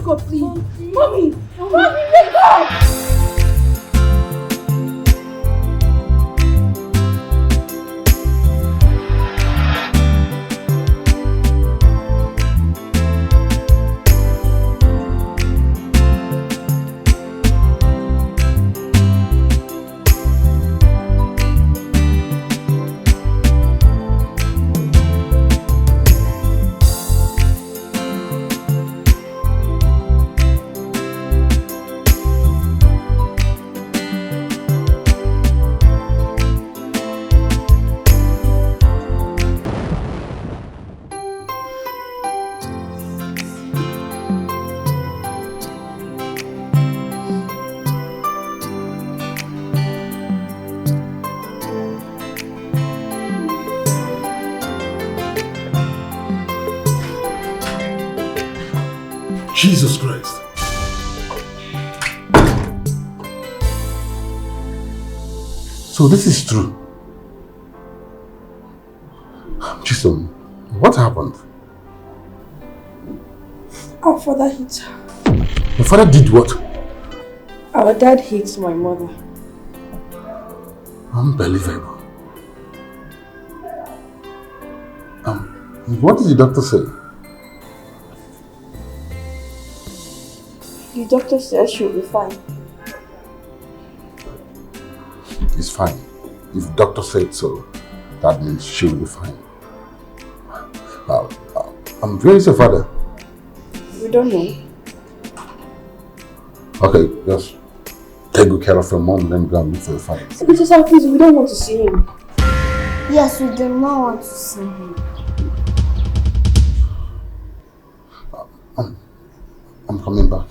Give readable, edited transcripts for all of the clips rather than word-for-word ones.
go, please. Mommy, let's go! Jesus Christ. So this is true. Jason, what happened? Our father hit her. Your father did what? Our dad hit my mother. Unbelievable. What did the doctor say? The doctor said she'll be fine. It's fine. If the doctor said so, that means she'll be fine. Where is your father? We don't know. Okay, just take good care of your mom, then go and look for your father. Mr. Please, we don't want to see him. Yes, we do not want to see him. I'm coming back.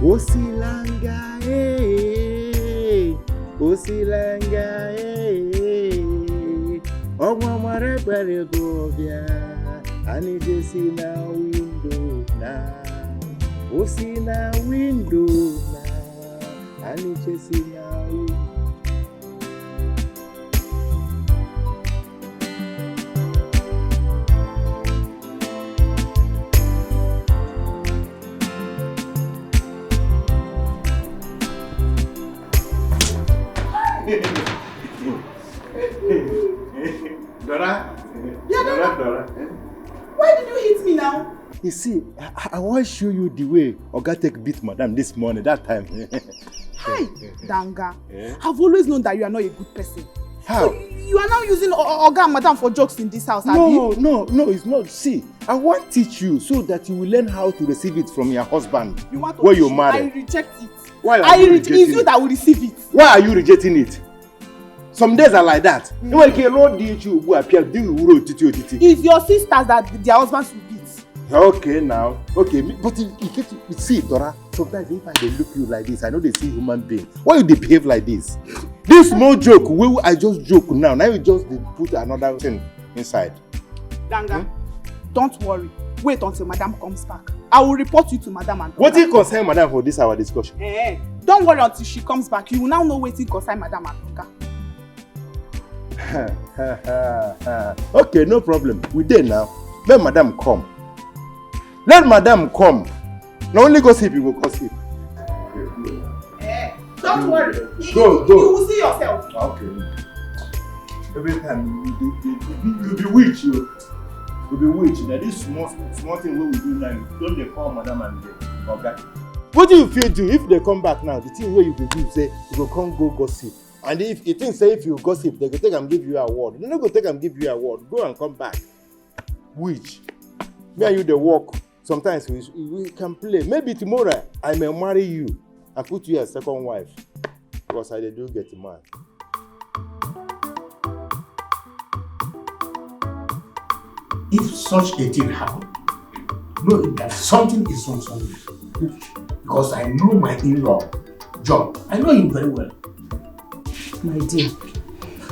Osilanga, Osilanga, Ogwamare pere govia, ani jesi na window na, Osi na window na, ani jesi na window. Dora? Yeah, Dora. Why did you hit me now? You see, I want to show you the way Oga take beat Madam this morning, that time. Hi, Danga. I've always known that you are not a good person. How? So you are now using Oga and Madam for jokes in this house, No, it's not. See, I want to teach you so that you will learn how to receive it from your husband. You want to where you're married. I reject it. Why are you rejecting it? It's you that will receive it. Why are you rejecting it? Some days are like that. It's your sisters that their husbands will beat. Okay now. Okay, but you see, Dora, sometimes if I look you like this, I know they see human being. Why you behave like this? This small joke, I just joke now. Now you just put another thing inside. Danga, don't worry. Wait until Madam comes back. I will report you to Madam and what is concern Madam for this our discussion? Don't worry until she comes back. You will now know what is concern Madam and Oga. Okay, no problem. We there now. Let Madam come. Let Madam come. Not only gossip, you will gossip. Don't worry. Go. You will see yourself. Okay. Every time you be witch, you be witch. Now this small thing what we do now, don't they call Madam and okay? What do you feel do if they come back now? The thing where you go do say you go come go gossip. And if you think say if you gossip, they go take and give you an award. They don't go take and give you an award. Go and come back. Which? Me and you they walk. Sometimes we can play. Maybe tomorrow I may marry you and put you as second wife. Because I do get mad. If such a thing happened, know that something is wrong somewhere. Because I know my in-law, John. I know him very well. My dear,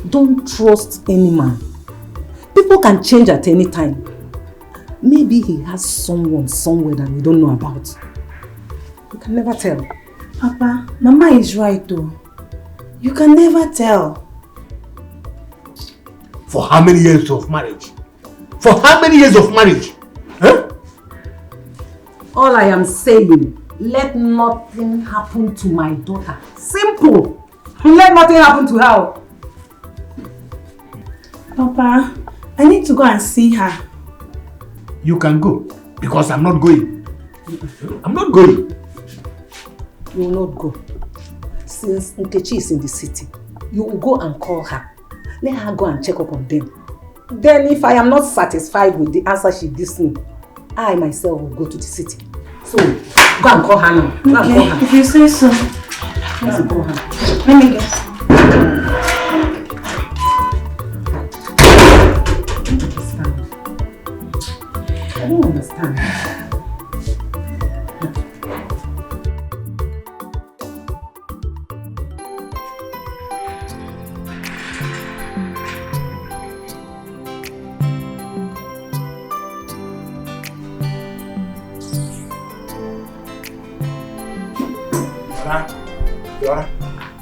don't trust any man. People can change at any time. Maybe he has someone somewhere that we don't know about. You can never tell. Papa, Mama is right though. You can never tell. For how many years of marriage? For how many years of marriage? Huh? All I am saying, let nothing happen to my daughter. Simple. Let nothing happen to her. Papa, I need to go and see her. You can go, because I'm not going. I'm not going. You will not go. Since Nkechi is in the city, you will go and call her. Let her go and check up on them. Then if I am not satisfied with the answer she gives me, I myself will go to the city. So, go and call her now. Go and call her. If you say so. Let's call her. Let me get. I don't understand.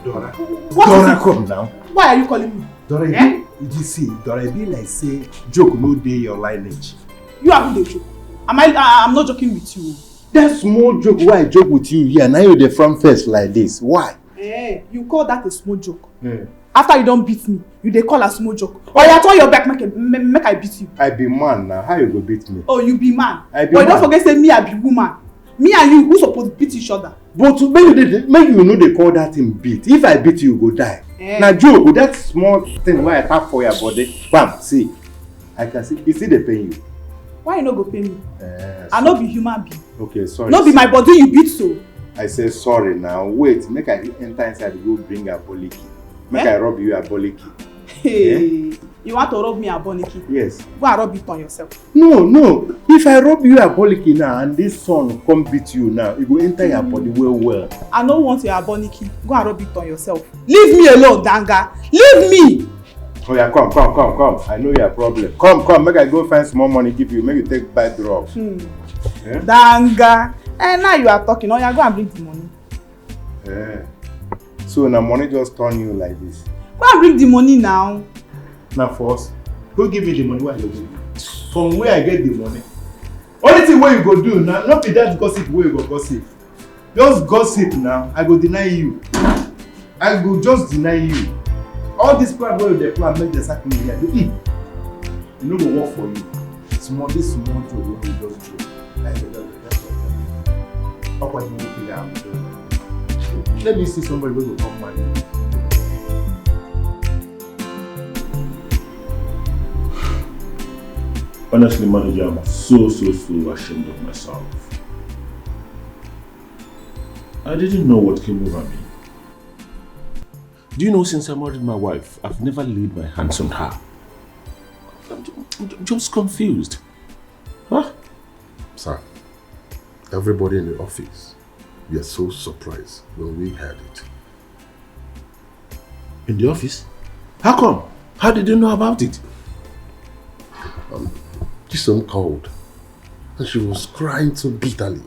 Dora, What is Dora, it? come now. Why are you calling me? Dora, you see, Dora, be like say, joke no day your lineage. You are the joke. I'm not joking with you. That small joke why I joke with you here, now you're the front face like this. Why? You call that a small joke. Yeah. After you don't beat me, you they call a small joke. Or you turn your back, make I beat you. I be man now. How you go beat me? Oh, you be man. I be but man. don't forget say me I be woman. Me and you, who supposed to beat each other? But maybe you know they call that thing beat. If I beat you, you go die. Now joke with that small thing why I tap for your body. Bam, see. I can see. You see the pain you. Why you no go pay me? I no be human being. Okay, sorry. No be my body you beat so. I say sorry now. Wait, make I enter inside go bring a boliki. Make I rub you a boliki. Hey, you want to rub me a boniki? Yes. Go and rub it on yourself. No. If I rub you a boliki now and this sun come beat you now, it will enter your body well. I don't want your boniki. Go and rub it on yourself. Leave me alone, Danga. Leave me. Oh yeah, come. I know your problem. Come, make I go find small money give you. Make you take bad drugs. Yeah? Danga. And now you are talking. Oh yeah, go and bring the money. Yeah. So now money just turn you like this. Go and bring the money now. Now first, go give me the money where you go. From where I get the money. Only thing where you go do now, not be that gossip where you go gossip. Just gossip now, I go deny you. I go just deny you. All this plan where they plan make the sack me here. You know go work for you. This small job wey you just do. How can you figure out? Let me see somebody who will come marry you. Honestly, manager, I'm so ashamed of myself. I didn't know what came over me. Do you know, since I married my wife, I've never laid my hands on her. I'm just confused. Huh? Sir, everybody in the office, we are so surprised when we heard it. In the office? How come? How did you know about it? Jisom called and she was crying so bitterly.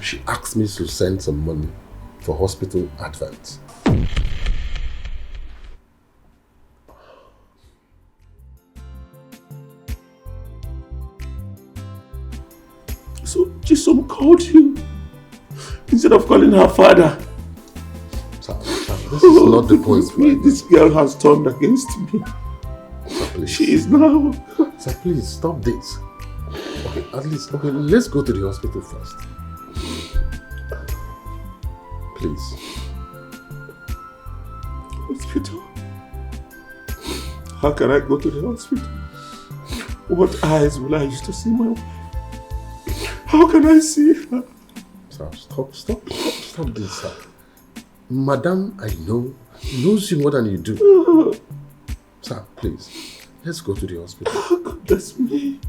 She asked me to send some money for hospital advance. So Jisom called you instead of calling her father. Sir, this is not the point. Right This girl has turned against me. Sir, please. She is now. Sir, please stop this. Okay, let's go to the hospital first. Please. Hospital? How can I go to the hospital? What eyes will I use to see my wife? How can I see her? Sir, stop this, sir. Madam, I know, knows you more than you do. Sir, please, let's go to the hospital. Oh, goodness me.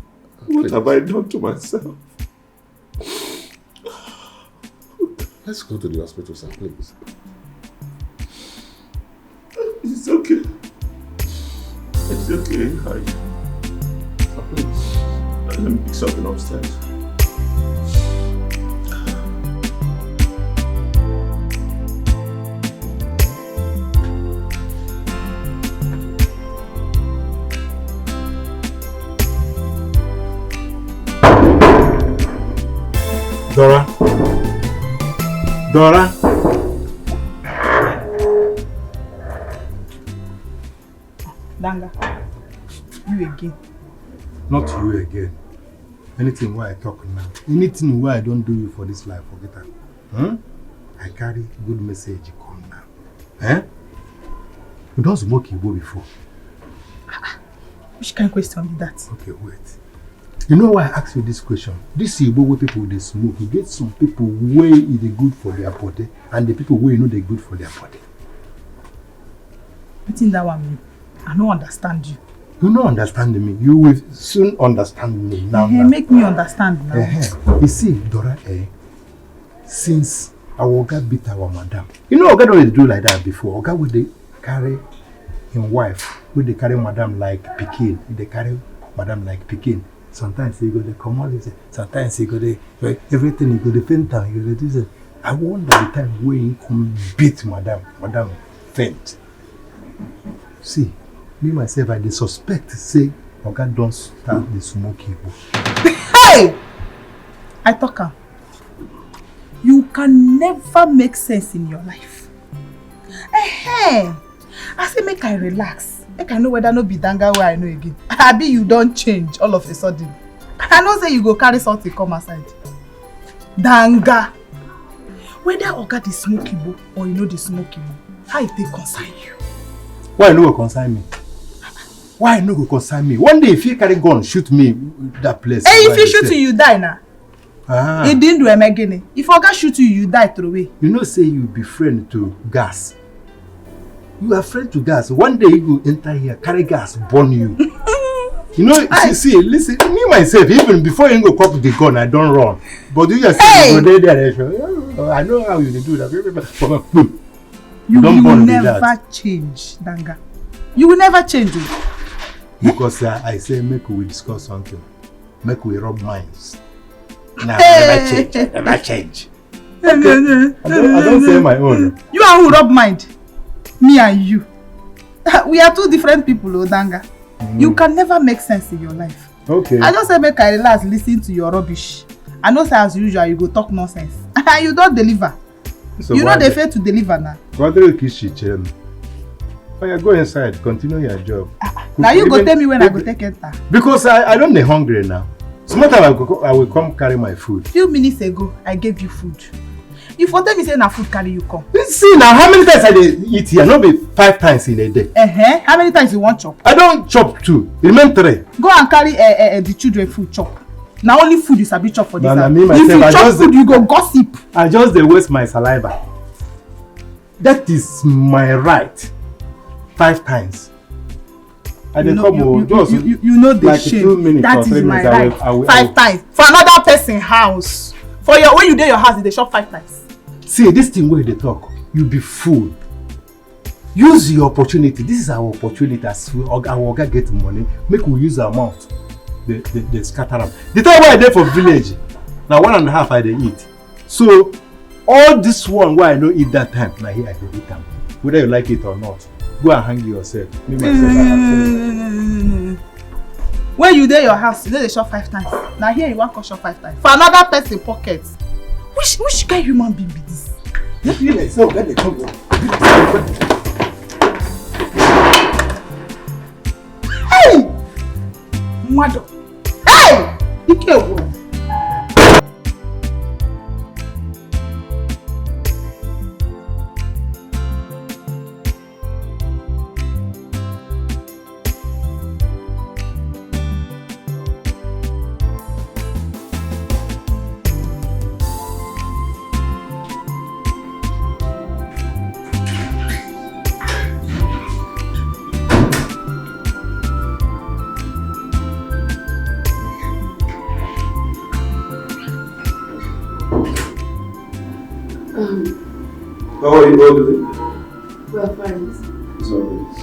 What have I done to myself? Let's go to the hospital, sir, please. It's okay. It's okay. Sir, please. Let me pick something upstairs. Dora. Danga, you again. Not you again. Anything where I talk now. Anything where I don't do you for this life, forget it. I carry good message come now. You don't smoke Igbo before. Which kind of question is that? Okay, wait. You know why I ask you this question? This Igbo where people they smoke, you get some people way it is good for their body and the people where you know they're good for their body. I think that one mean. I don't understand you. You don't understand me. You will soon understand me now. Make me understand now. You see, Dora, since our Oga beat our madam. You know Oga don't do like that before. Oga would they carry his wife, would they carry madam like Pekin. They carry madam like Pekin. Sometimes he go to come on, sometimes he go to everything he go to faint down. He go to do that. I wonder the time when he come beat madam faint. See, me myself, I suspect say Oga don't start the smoking. Hey! I talk her. You can never make sense in your life. I say make I relax. Make I know whether no be Danga where I know again. Abi you don't change all of a sudden. I know say you go carry something come aside. Danga. Whether Oga the smoke Igbo or you know the smoke Igbo, how it dey concern you? Why no go concern me? Why no go concern me? One day if you carry gun, shoot me that place. Hey, if you shoot you die now. It didn't do Emeka. If Oga shoot you die throw away. You know say you be friend to gas. You are friend to gas. One day you go enter here, carry gas, burn you. You know, see, listen, me myself, even before you go cop the gun, I don't run. But you just say you go there, I know how you do that. You will never change, Danga. You will never change it. Because I say make we discuss something. Make we rub minds. Nah, never change. Okay. I don't say my own. You are who rub mind. Me and you. We are two different people, Danga. You can never make sense in your life. Okay. I just say make I relax, listen to your rubbish. I know say as usual you go talk nonsense. You don't deliver. So you know they fail to deliver now. What do you kiss you? Go inside, continue your job. Now you go tell me when I go take enter. Because I don't be hungry now. Sometimes I will come carry my food. Few minutes ago, I gave you food. You for tell me say na food carry you come. See now, how many times I eat here? Not be 5 times in a day. How many times you want chop? I don't chop 2. Remain 3. Go and carry the children food chop. Now only food you sabi chop for this house. If you chop food, you go gossip. I just waste my saliva. That is my right. 5 times. You know the like shame. 2 minutes that or 3 is my minutes. Right. 5 times. For another person's house. For your when you dey your house, they shop 5 times. See, this thing where they talk, you be fool. Use the opportunity. This is our opportunity as our Oga get money. Make we use our mouth. They scatter them. The time where I dey for village, now 1.5 I dey eat. So all this one where I no eat that time, now here I dey eat them. Whether you like it or not. Go and hang yourself. Me myself, when you dey your house, you know they shop 5 times. Now here you want to shop 5 times. For another person pocket. Which kind of human being be this? You like so when they come. Hey! Mother. Hey! You can't go. How are you all doing? We're friends. It's always.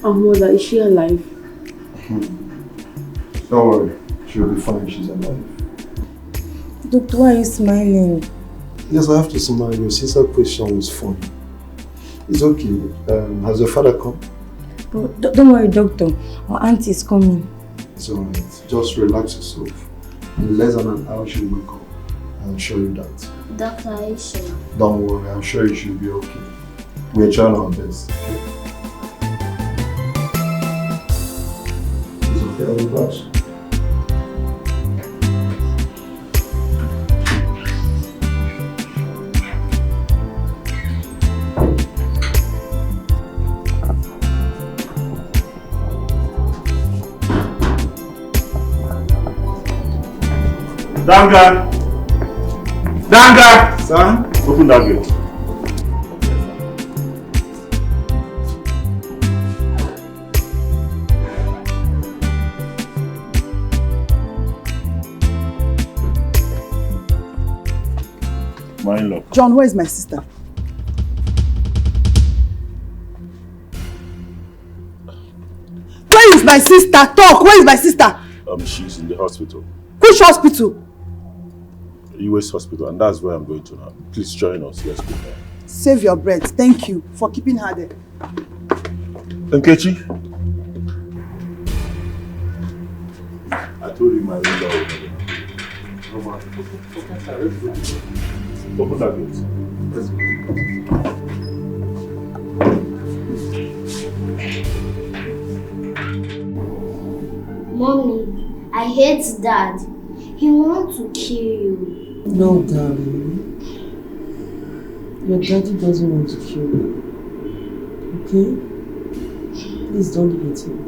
Mother, is she alive? Don't worry, she'll be fine. She's alive. Doctor, why are you smiling? Yes, I have to smile. Your sister question was funny. It's okay. Has your father come? But don't worry, doctor. Our auntie is coming. It's alright. Just relax yourself. In less than an hour, she will come. I'll assure you that. Doctor, are you sure? Don't worry, I'm sure you should be okay. We're trying our best. It's okay, I'll be back. Danga! Danga! Sir? Open that gate. My in-law. John, where is my sister? Where is my sister? Talk! Where is my sister? She's in the hospital. Which hospital? US hospital, and that's where I'm going to now. Please join us. Let's go there. Save your breath. Thank you for keeping her there. Nkechi? I told you my window over there. Open that gate. Let's go. Mommy, I hate Dad. He wants to kill you. No, darling. Your daddy doesn't want to kill you. Okay? Please don't leave it here.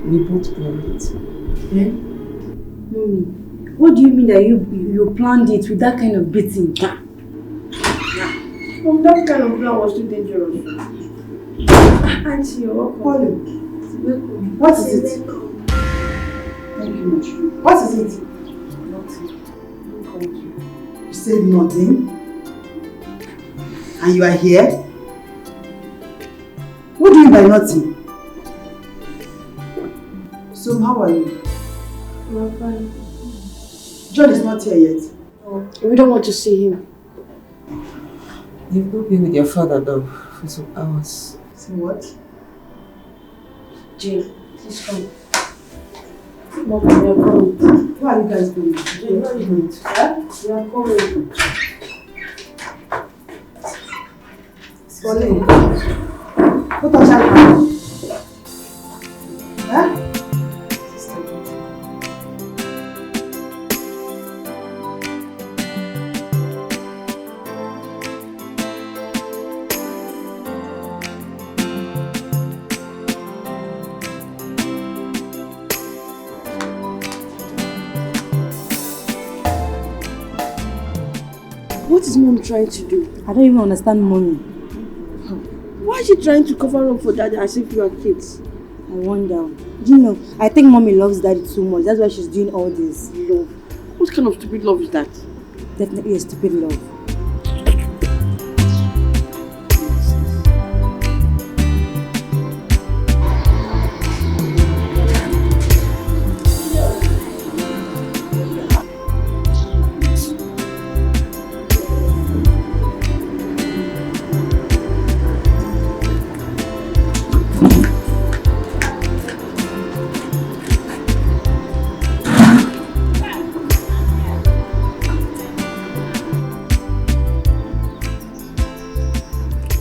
We both planned it. Eh? Mommy, what do you mean that you planned it with that kind of beating? That kind of plan was too dangerous. Auntie, you're welcome. Welcome. What is it? Thank you much. What is it? Nothing. You said nothing? And you are here? What do you mean by nothing? So how are you? We're fine. John is not here yet. No, we don't want to see him. You've not been with your father though for some hours. See what? Jane, please come. Mom, we are coming. Where are you guys going? Jane, where are you going? We are coming. Pauline, what are you doing? Huh? What is Mom trying to do? I don't even understand mommy. Why is she trying to cover up for Daddy as if you are kids? I wonder. Do you know, I think mommy loves daddy too much. That's why she's doing all this. Love. What kind of stupid love is that? Definitely a stupid love.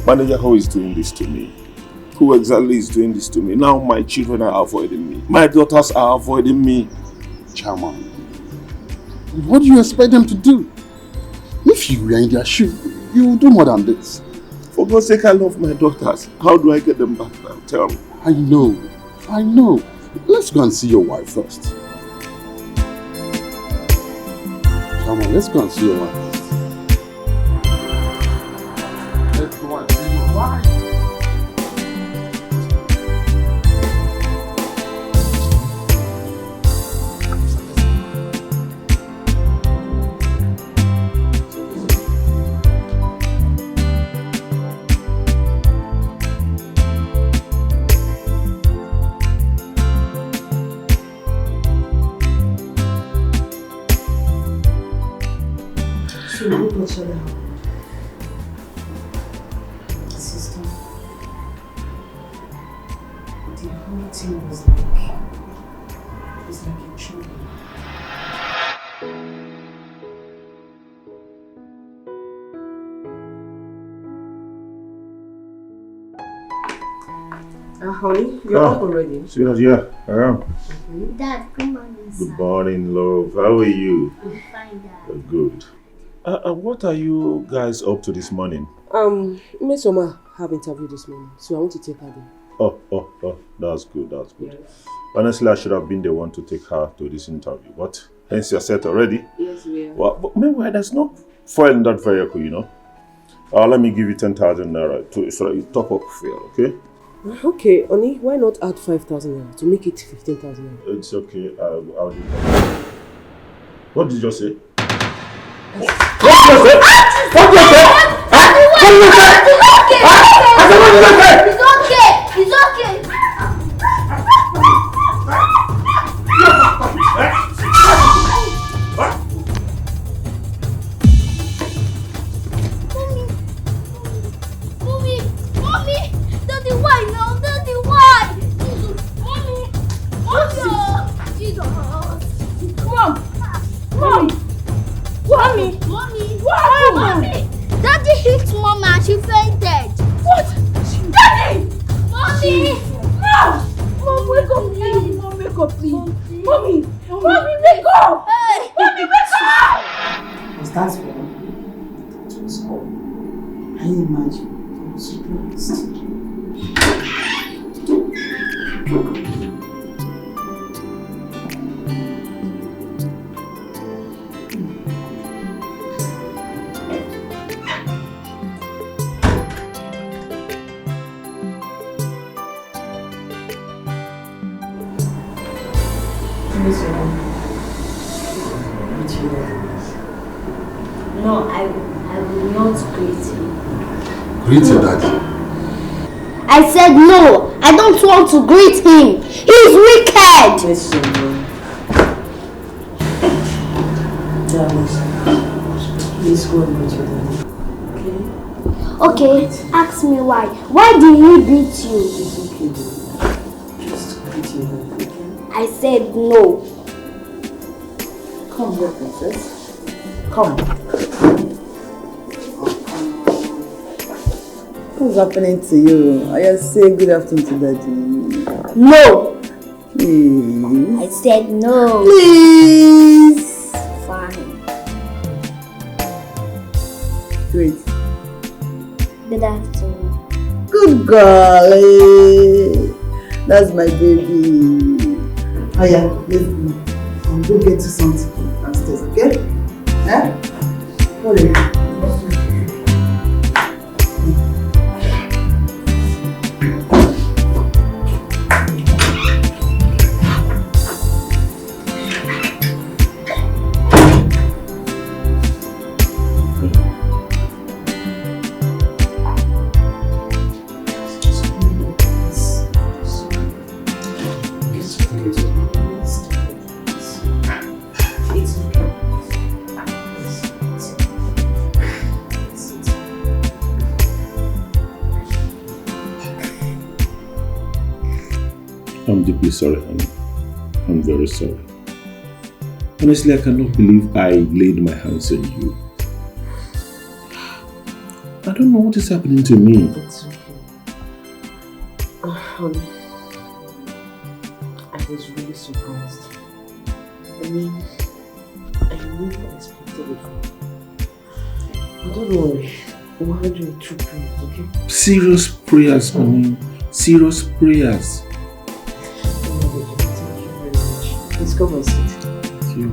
Manager, who is doing this to me? Who exactly is doing this to me? Now my children are avoiding me. My daughters are avoiding me. Chairman, what do you expect them to do? If you were in their shoe, you will do more than this. For God's sake, I love my daughters. How do I get them back now? Tell me. I know. Let's go and see your wife first. Chairman, let's go and see your wife. Let's go and see your wife. So what actually happened? Sister, the whole thing was like a trouble. Honey, you're up already. Sweetheart, yeah, I am. Dad, come on inside. Good morning, love. How are you? I'm fine, Dad. Good. What are you guys up to this morning? Miss Oma have interview this morning, so I want to take her there. Oh, that's good, that's good. Yes. Honestly, I should have been the one to take her to this interview, but hence you're set already? Yes, we are. Well, but meanwhile, there's no fuel in that vehicle, you know. Let me give you 10,000 naira so that you top up fuel, okay? Okay, Oni, why not add 5,000 naira to make it 15,000 naira? It's okay, I'll do that. What did you just say? What did you say? What did you say? It's okay! It's okay! Mommy! Daddy, why now? Daddy, why? Jesus! Mommy! Jesus! Come on! Mommy! Mommy! Daddy hit Mama and she fainted! What? Daddy! Mommy! Mom! Mom, wake up, please! Mom, wake up, please! Mommy, wake up! Hey! Mommy, wake up! Was that all? It was all. Can you imagine? I was surprised. No, I will not greet him. Greet your daddy. I said no, I don't want to greet him. He's wicked. Listen, darling, please go and meet your daddy. Okay, ask me why. Why did he beat you? It's okay, darling. Just greet your daddy, okay? I said no. Come here, princess. Come. What's happening to you? I just say good afternoon to daddy. No. Please. I said no. Please. Fine. Great. Good afternoon. Good girl. That's my baby. Oh yeah, let's go. I'll go get you something downstairs, okay? Eh? Hurry. I'm deeply sorry, honey. I'm very sorry. Honestly, I cannot believe I laid my hands on you. I don't know what is happening to me. It's okay. Honey, I was really surprised. I mean, I never expected it. But don't worry. We'll handle it through prayers, okay? Serious prayers, honey. Serious prayers. Thank you very much. Please come and sit. Thank you.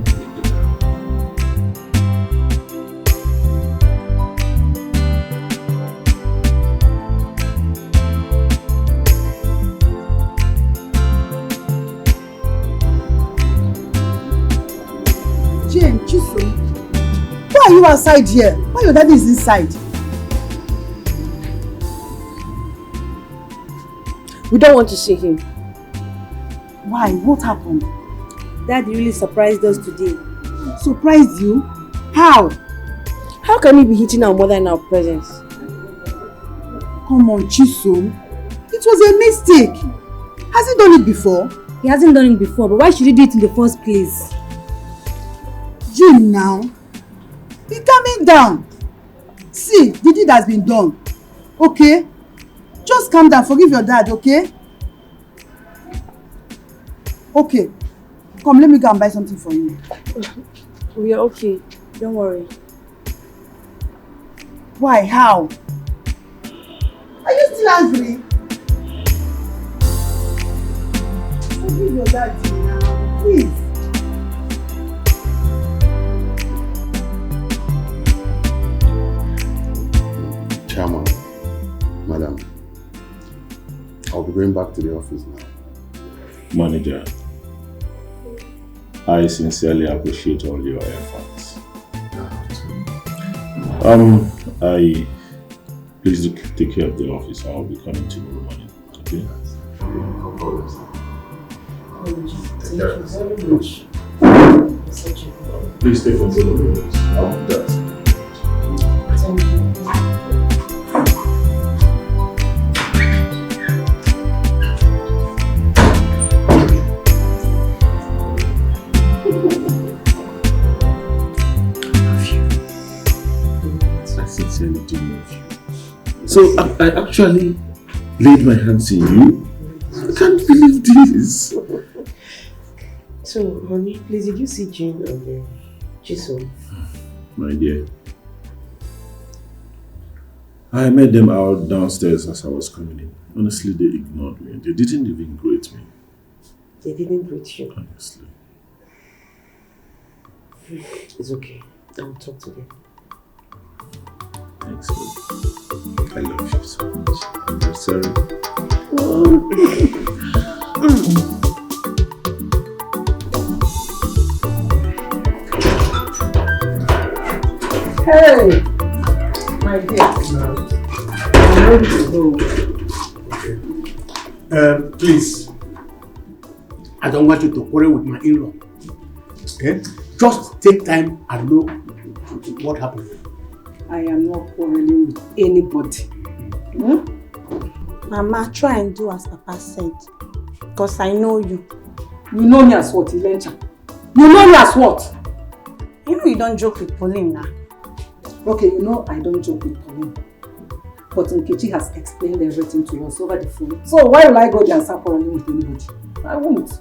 Jane, Chisom, why are you outside here? Why your daddy is inside? We don't want to see him. Why? What happened? Daddy really surprised us today. Surprised you? How? How can you be hitting our mother in our presence? Come on, Chisom. It was a mistake. Has he done it before? He hasn't done it before, but why should he do it in the first place? Jim, now. Be calming down. See, the deed has been done. Okay? Just calm down. Forgive your dad, okay? Okay. Come, let me go and buy something for you. We are okay. Don't worry. Why? How? Are you still angry? Forgive your daddy now, please. Chairman, madam, I'll be going back to the office now. Manager, I sincerely appreciate all your efforts. Please take care of the office. I'll be coming tomorrow morning. Okay? Thank you very much. Please take control of the office. I'll do that. Thank you. I sincerely do love you. So I actually laid my hands in you. I can't believe this. So, honey, please, did you see Jane and Chisom? My dear, I met them out downstairs as I was coming in. Honestly, they ignored me. They didn't even greet me. They didn't greet you? Honestly. It's okay. I'll talk to them. Thanks, babe. I love you so much. I'm very sorry. Hey, my dear. I'm ready to go. Please, I don't want you to quarrel with my in-law. Okay? Just take time and know what happened. I am not quarreling with anybody. Mama, try and do as Papa said. Because I know you. You know me as what, Ilencha? You know me as what? You know you don't joke with Pauline now. Okay, you know I don't joke with Pauline. But Nkechi has explained everything to us over the phone. So why will I go there and start quarreling with anybody? I won't.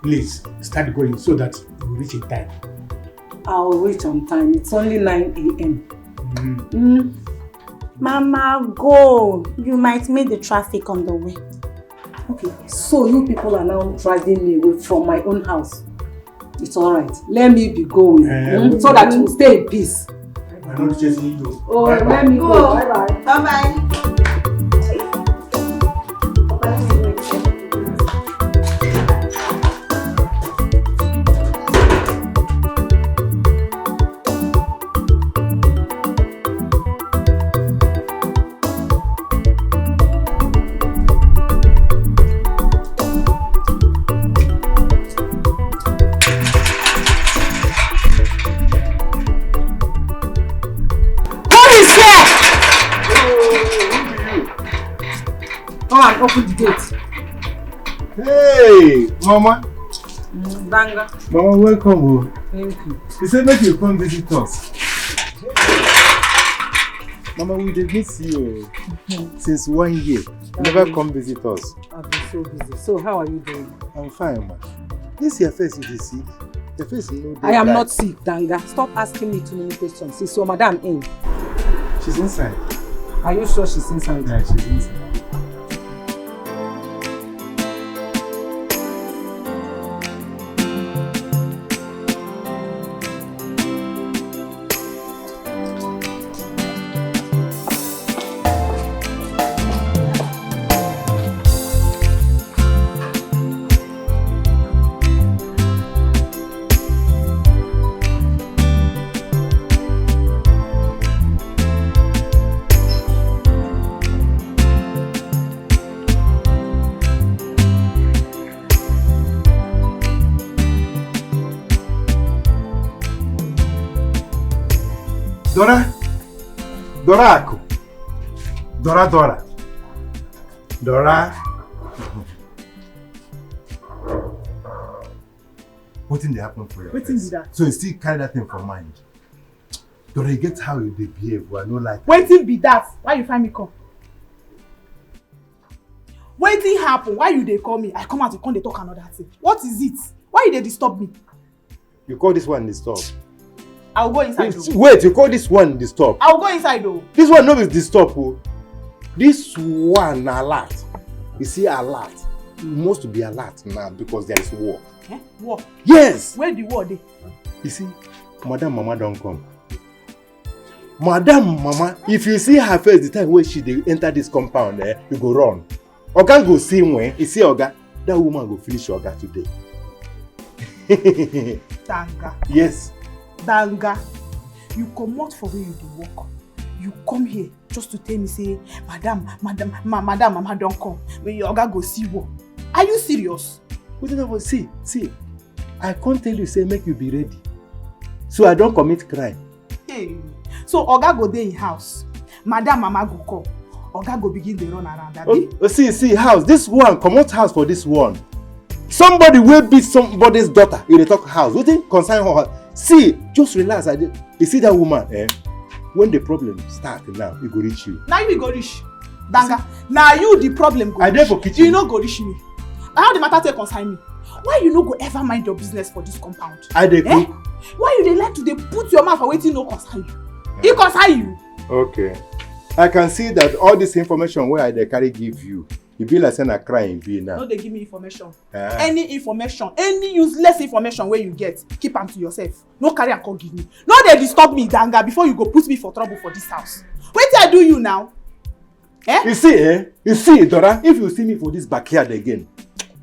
Please, start going so that you reach in time. I'll reach on time. It's only 9 a.m. Mama, go. You might meet the traffic on the way. Okay, so you people are now driving me away from my own house. It's alright. Let me be going. So that you will stay in peace. I'm not chasing you. Oh, bye, let me go. Bye-bye. Bye-bye. Open the gate. Hey, Mama. Banga. Mama, welcome. Thank you. He said make you come visit us. Mama, we did miss you since 1 year. You never come visit us. I've been so busy. So how are you doing? I'm fine, ma. This your face you dey sick. Your face is no. I am not sick, Danga. Stop asking me too many questions. Is your madam in? She's inside. Are you sure she's inside? Yeah, she's inside. Dora. Dora Aku. Dora Dora. Dora. What thing dey happen for you? What thing be that? So you still carry that thing for mind. Dora, you get how you dey behave, but I no like. What thing be that? Why you find me come? What thing happen? Why you dey call me? I come out to come dey talk another thing. What is it? Why you dey disturb me? You call this one disturb? I'll go inside though. Wait, you call this one disturb? I'll go inside though. This one no be disturb oh. This one alert. You see alert. You must be alert now because there is war. Eh? War? Yes! Where the war dey? You see, Madam Mama don't come. Madam Mama, if you see her face the time when she dey enter this compound, you go run. Oga go see when you see Oga, that woman go finish Oga today. Danga. Yes. Danga. You comot for where you dey work. You come here just to tell me say, Madam Mama don't come. When your Oga go see war. Are you serious? See, I can't tell you say make you be ready. So I don't commit crime. Hey. So Oga go dey in house. Madam Mama go come. Oga go begin dey run around. See, house. This one, comot house for this one. Somebody will beat somebody's daughter. You dey talk house. Wetin concern her? See, just relax. You see that woman, when the problem start now, it go reach you. Now you go reach. Danga. Now you the problem go reach. I dey for kitchen. You no go reach me. How the matter take concern me? Why you no go ever mind your business for this compound? I dey cook. Why you dey like to dey put your mouth for wetin no concern you? It concern you. Okay. I can see that all this information where I dey carry give you, you be like saying a crying be now. No dey give me information. Any information, any useless information where you get, keep am to yourself. No carry am come give me. No dey disturb me, Danga, before you go put me for trouble for this house. Wetin I do you now? You see, Dora, if you see me for this backyard again,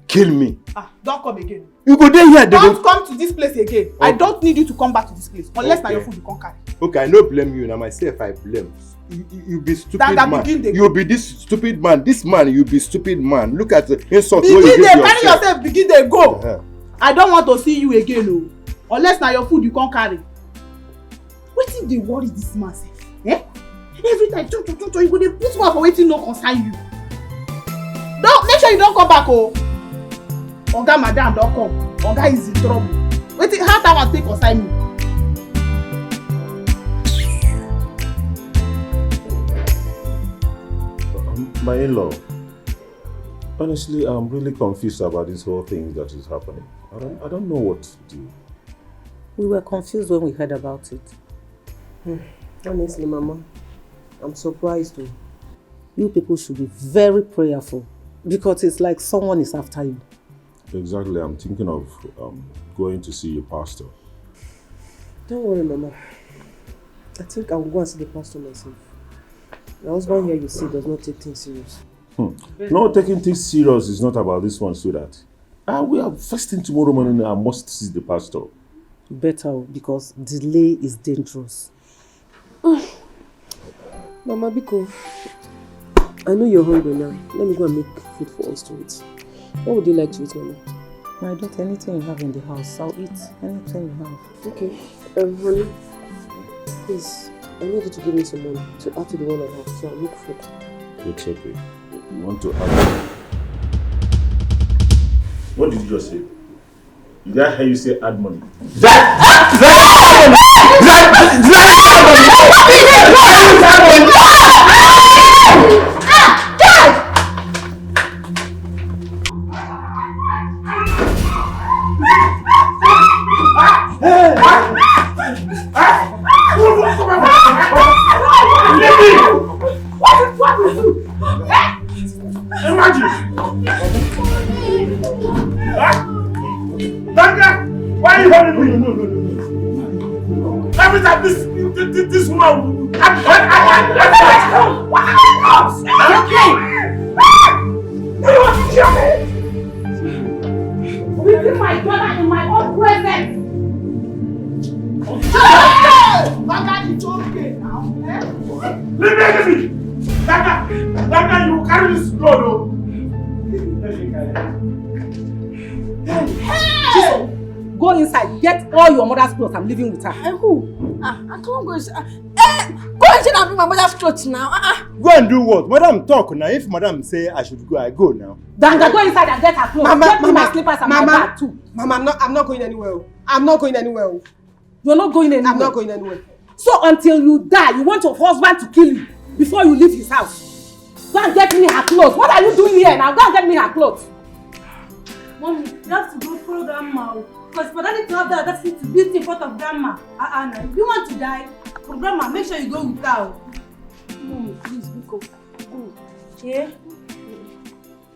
kill me. Don't come again. You go there here. Don't come to this place again. Okay. I don't need you to come back to this place unless now your food you can't carry. Okay, I no blame you. Now myself I blame. You be stupid Danga, man. You be this stupid man. This man, you be stupid man. Look at the insult where you give yourself. Carry yourself. Begin there. Go. I don't want to see you again, no. Unless now your food you can't carry. Wetin dey worry this man sef? Every time, you go dey put mouth for wetin no concern you. Don't make sure you don't come back, oh. Oga Madam don't come. Oga is in trouble. Wetin how that one take concern me? My in-law, honestly, I'm really confused about this whole thing that is happening. I don't know what to do. We were confused when we heard about it. Honestly, Mama, I'm surprised too. You people should be very prayerful because it's like someone is after you. Exactly, I'm thinking of going to see your pastor. Don't worry, Mama. I think I will go and see the pastor myself. My husband here, you see, does not take things serious. No, taking things serious is not about this one, sweetheart. We are first thing tomorrow morning. I must see the pastor. Better, because delay is dangerous. Mama Biko, I know you're hungry now. Let me go and make food for us to eat. What would you like to eat, Mama? My daughter, anything you have in the house, I'll eat anything you have. Okay. Honey, please, I need you to give me some money to add to the one I have, so I'll make food. It's okay. You want to add? What did you just say? Did I hear you say add money? Why are you holding me? No. Every time this woman Leaving my daughter in my own presence. Danga, it's okay now. Leave me. Danga, you carry this load, oh. Hey! Go inside, get all your mother's clothes. I'm living with her. Who? I can't go. Go and change and bring my mother's clothes now. Go and do what? Madam talk now. If madam say I should go, I go now. Danga, go inside and get her clothes. Get me my slippers and my bag too. Mama, I'm not going anywhere. I'm not going anywhere. You're not going anywhere? I'm not going anywhere. So until you die, you want your husband to kill you before you leave his house. Go and get me her clothes. What are you doing here now? Go and get me her clothes. Mommy, you have to go follow grandma. Because for that to have the audacity to beat in front of grandma. If you want to die for grandma, make sure you go with her. Mommy, please, go. Yeah?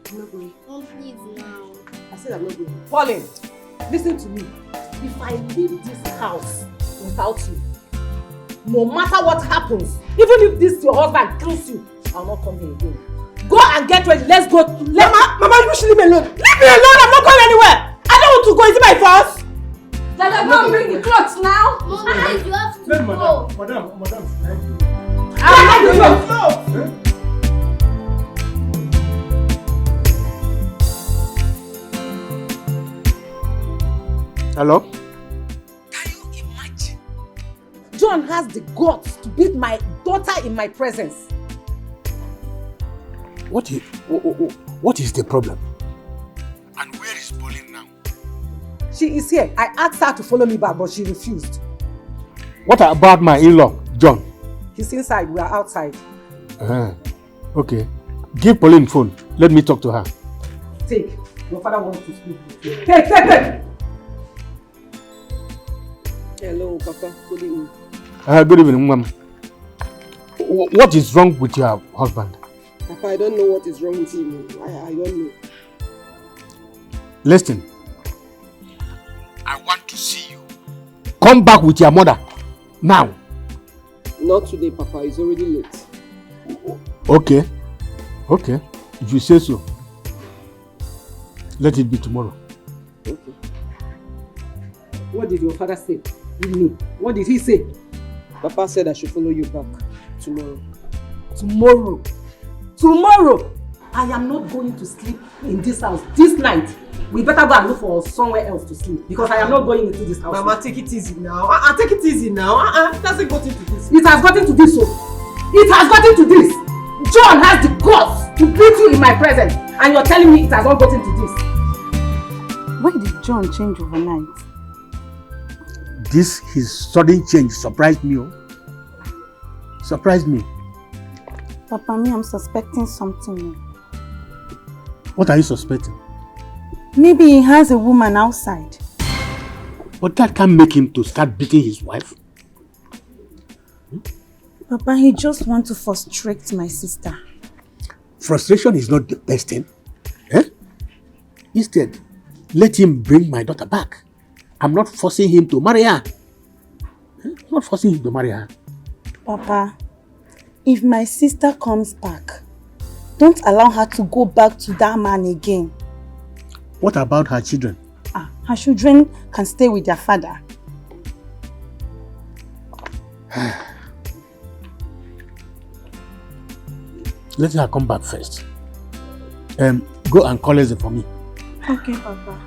I'm not going. Oh, please now. I said I'm not going. Pauline, listen to me. If I leave this house without you, no matter what happens, even if this your husband kills you, I'll not come here again. Go and get ready. Let's go. Mama, you should leave me alone. Leave me alone. I'm not going anywhere. I don't want to go. Is it my fault? Dada, go and bring the clothes now. Mama, you have to go. Madam. I'm not going. Hello? Can you imagine? John has the guts to beat my daughter in my presence. What is the problem? And where is Pauline now? She is here. I asked her to follow me back, but she refused. What about my in-law, John? He's inside. We are outside. Okay. Give Pauline phone. Let me talk to her. Take. Your father wants to speak. Take. Hello, Papa. Good evening. Good evening, Mom. What is wrong with your husband? Papa, I don't know what is wrong with him. I don't know. Listen. I want to see you. Come back with your mother. Now. Not today, Papa. It's already late. Okay. If you say so. Let it be tomorrow. Okay. What did your father say? With me. What did he say? Papa said I should follow you back tomorrow. Tomorrow? I am not going to sleep in this house this night. We better go and look for somewhere else to sleep because I am not going into this house. Mama, take it easy now. Take it easy now. It hasn't gotten to this. It has gotten to this, so. It has gotten to this. John has the guts to beat you in my presence, and you're telling me it has not gotten to this. Why did John change overnight? This his sudden change surprised me. Surprised me. Papa, me, I'm suspecting something. What are you suspecting? Maybe he has a woman outside. But that can't make him to start beating his wife. Papa, he just wants to frustrate my sister. Frustration is not the best thing. Instead, let him bring my daughter back. I'm not forcing him to marry her. I'm not forcing him to marry her. Papa, if my sister comes back, don't allow her to go back to that man again. What about her children? Her children can stay with their father. Let her come back first. Go and call Eze for me. Okay, Papa.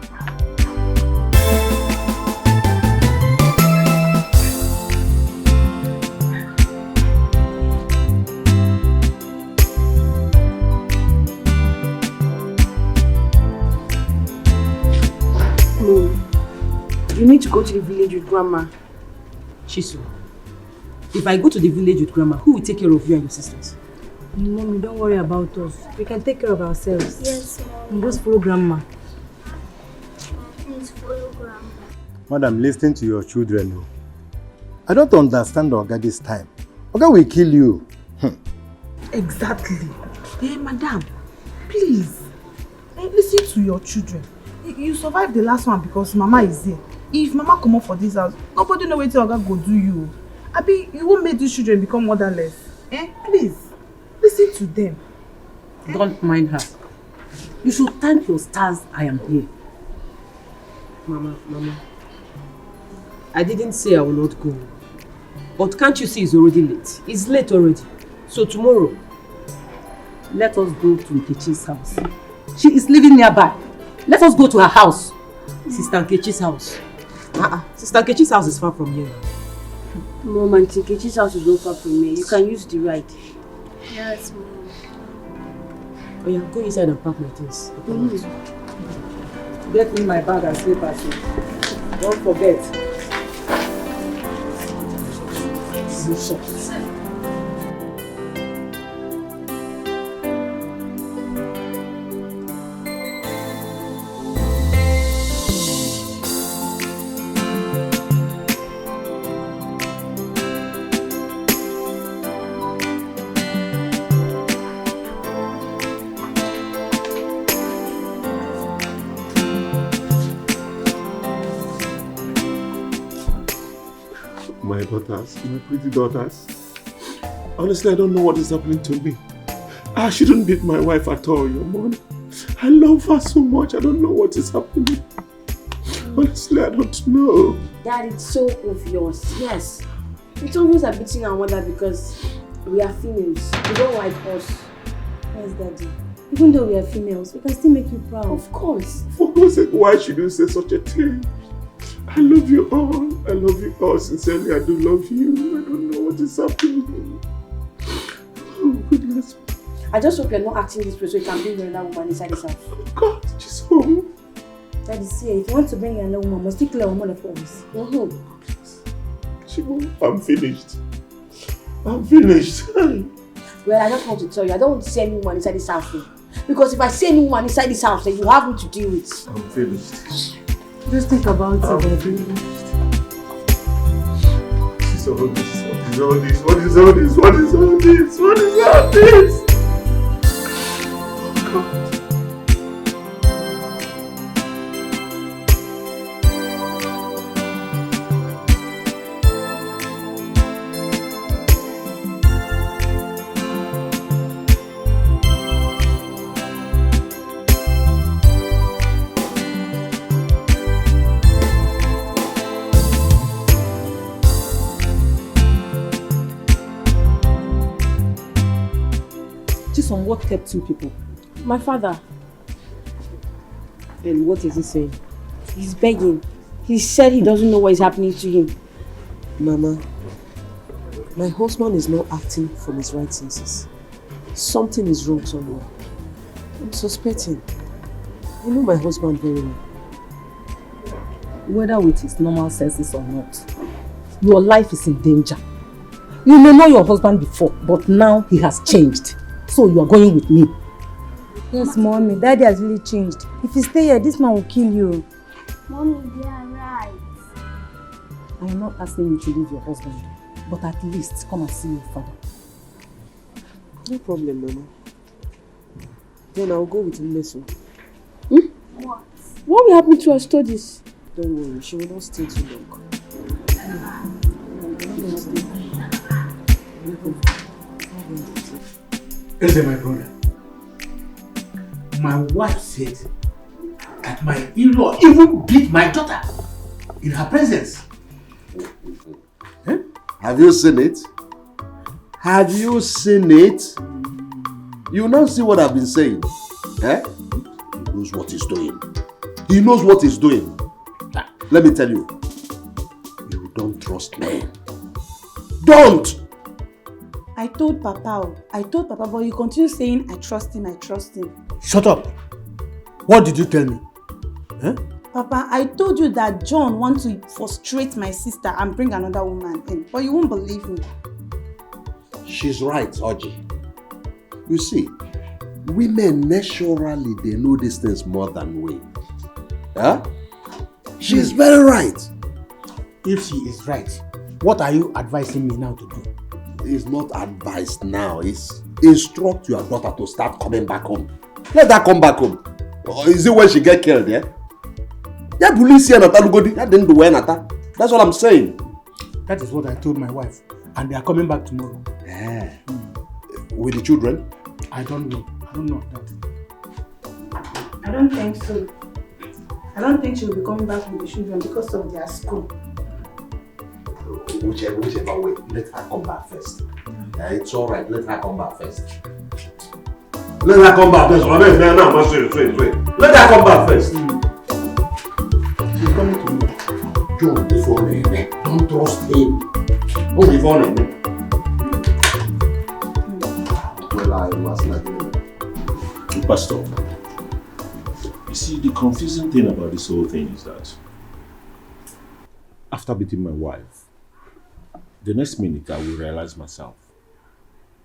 You need to go to the village with Grandma. Chisu, if I go to the village with Grandma, who will take care of you and your sisters? Mommy, don't worry about us. We can take care of ourselves. Yes, Mom. Just follow Grandma. Please follow Grandma. Madam, listen to your children. I don't understand Oga this time. Oga will kill you. Exactly. Hey, madam, please. Listen to your children. You survived the last one because Mama is here. If Mama come up for this house, nobody know what Oga go do you. Abi, you won't make these children become motherless. Please, listen to them. Don't mind her. You should thank your stars I am here. Mama. I didn't say I will not go. But can't you see it's already late? It's late already. So tomorrow, let us go to Nkechi's house. She is living nearby. Let us go to her house. Sister Nkechi's house. Sister Nkechi's house is far from here. Mom, Auntie Nkechi's house is not far from me. You can use the ride. Yes, Mom. Oh yeah, go inside and pack my things. Get me my bag and slippers. Don't forget. My daughters, my pretty daughters. Honestly, I don't know what is happening to me. I shouldn't beat my wife at all, your mom. I love her so much. I don't know what is happening. Honestly, I don't know. Dad, it's so obvious. Yes. It's always a beating our mother because we are females. We don't like us. Yes, Daddy. Even though we are females, we can still make you proud. Of course. For God's sake, why should you say such a thing? I love you all. I love you all. Sincerely, I do love you. I don't know what is happening. Oh, goodness. I just hope you're not acting this way so you can bring another woman inside this house. God, she's home. Daddy, see, if you want to bring another woman, must you clear one of us? I'm finished. I'm finished. Well, I just want to tell you, I don't want to see any woman inside this house. Because if I see any woman inside this house, then you have me to deal with. I'm finished. Just think about it, baby. She's all this. What is all this? What is all this? What is all this? What is all this? Oh, God. On what kept you people? My father. And what is he saying? He's begging. He said he doesn't know what is happening to him. Mama, my husband is not acting from his right senses. Something is wrong somewhere. I'm suspecting. I know my husband very well. Whether with his normal senses or not, your life is in danger. You may know your husband before, but now he has changed. So you are going with me. Yes, Mommy. Daddy has really changed. If you stay here, this man will kill you. Mommy, they are right. I am not asking you to leave your husband, but at least come and see your father. No problem, Mama. Then I'll go with Nwosu. What? What will happen to our studies? Don't worry, she will not stay too long. Listen, my brother. My wife said that my in-law even beat my daughter in her presence. Have you seen it? Have you seen it? You now see what I've been saying. Eh? He knows what he's doing. He knows what he's doing. Let me tell you. You don't trust men. Don't! I told Papa, but you continue saying, I trust him. Shut up. What did you tell me? Huh? Papa, I told you that John wants to frustrate my sister and bring another woman in, but you won't believe me. She's right, Oji. You see, women naturally, they know these things more than we. Huh? She's very right. If she is right, what are you advising me now to do? It's not advice now. It's instruct your daughter to start coming back home. Let her come back home. Or is it when she get killed, yeah? Yeah, police here, Nata Lugodi. That didn't do well, Nata. That's what I'm saying. That is what I told my wife. And they are coming back tomorrow. Yeah. With the children? I don't know. I don't know that. I don't think so. I don't think she'll be coming back with the children because of their school. Whichever way, let her come back first. It's alright, let her come back first. Let her come back first. Let her come back first. She's coming to me. Don't trust him. move on. Well, I was like, Pastor, you see, the confusing thing about this whole thing is that after beating my wife, the next minute I will realize myself.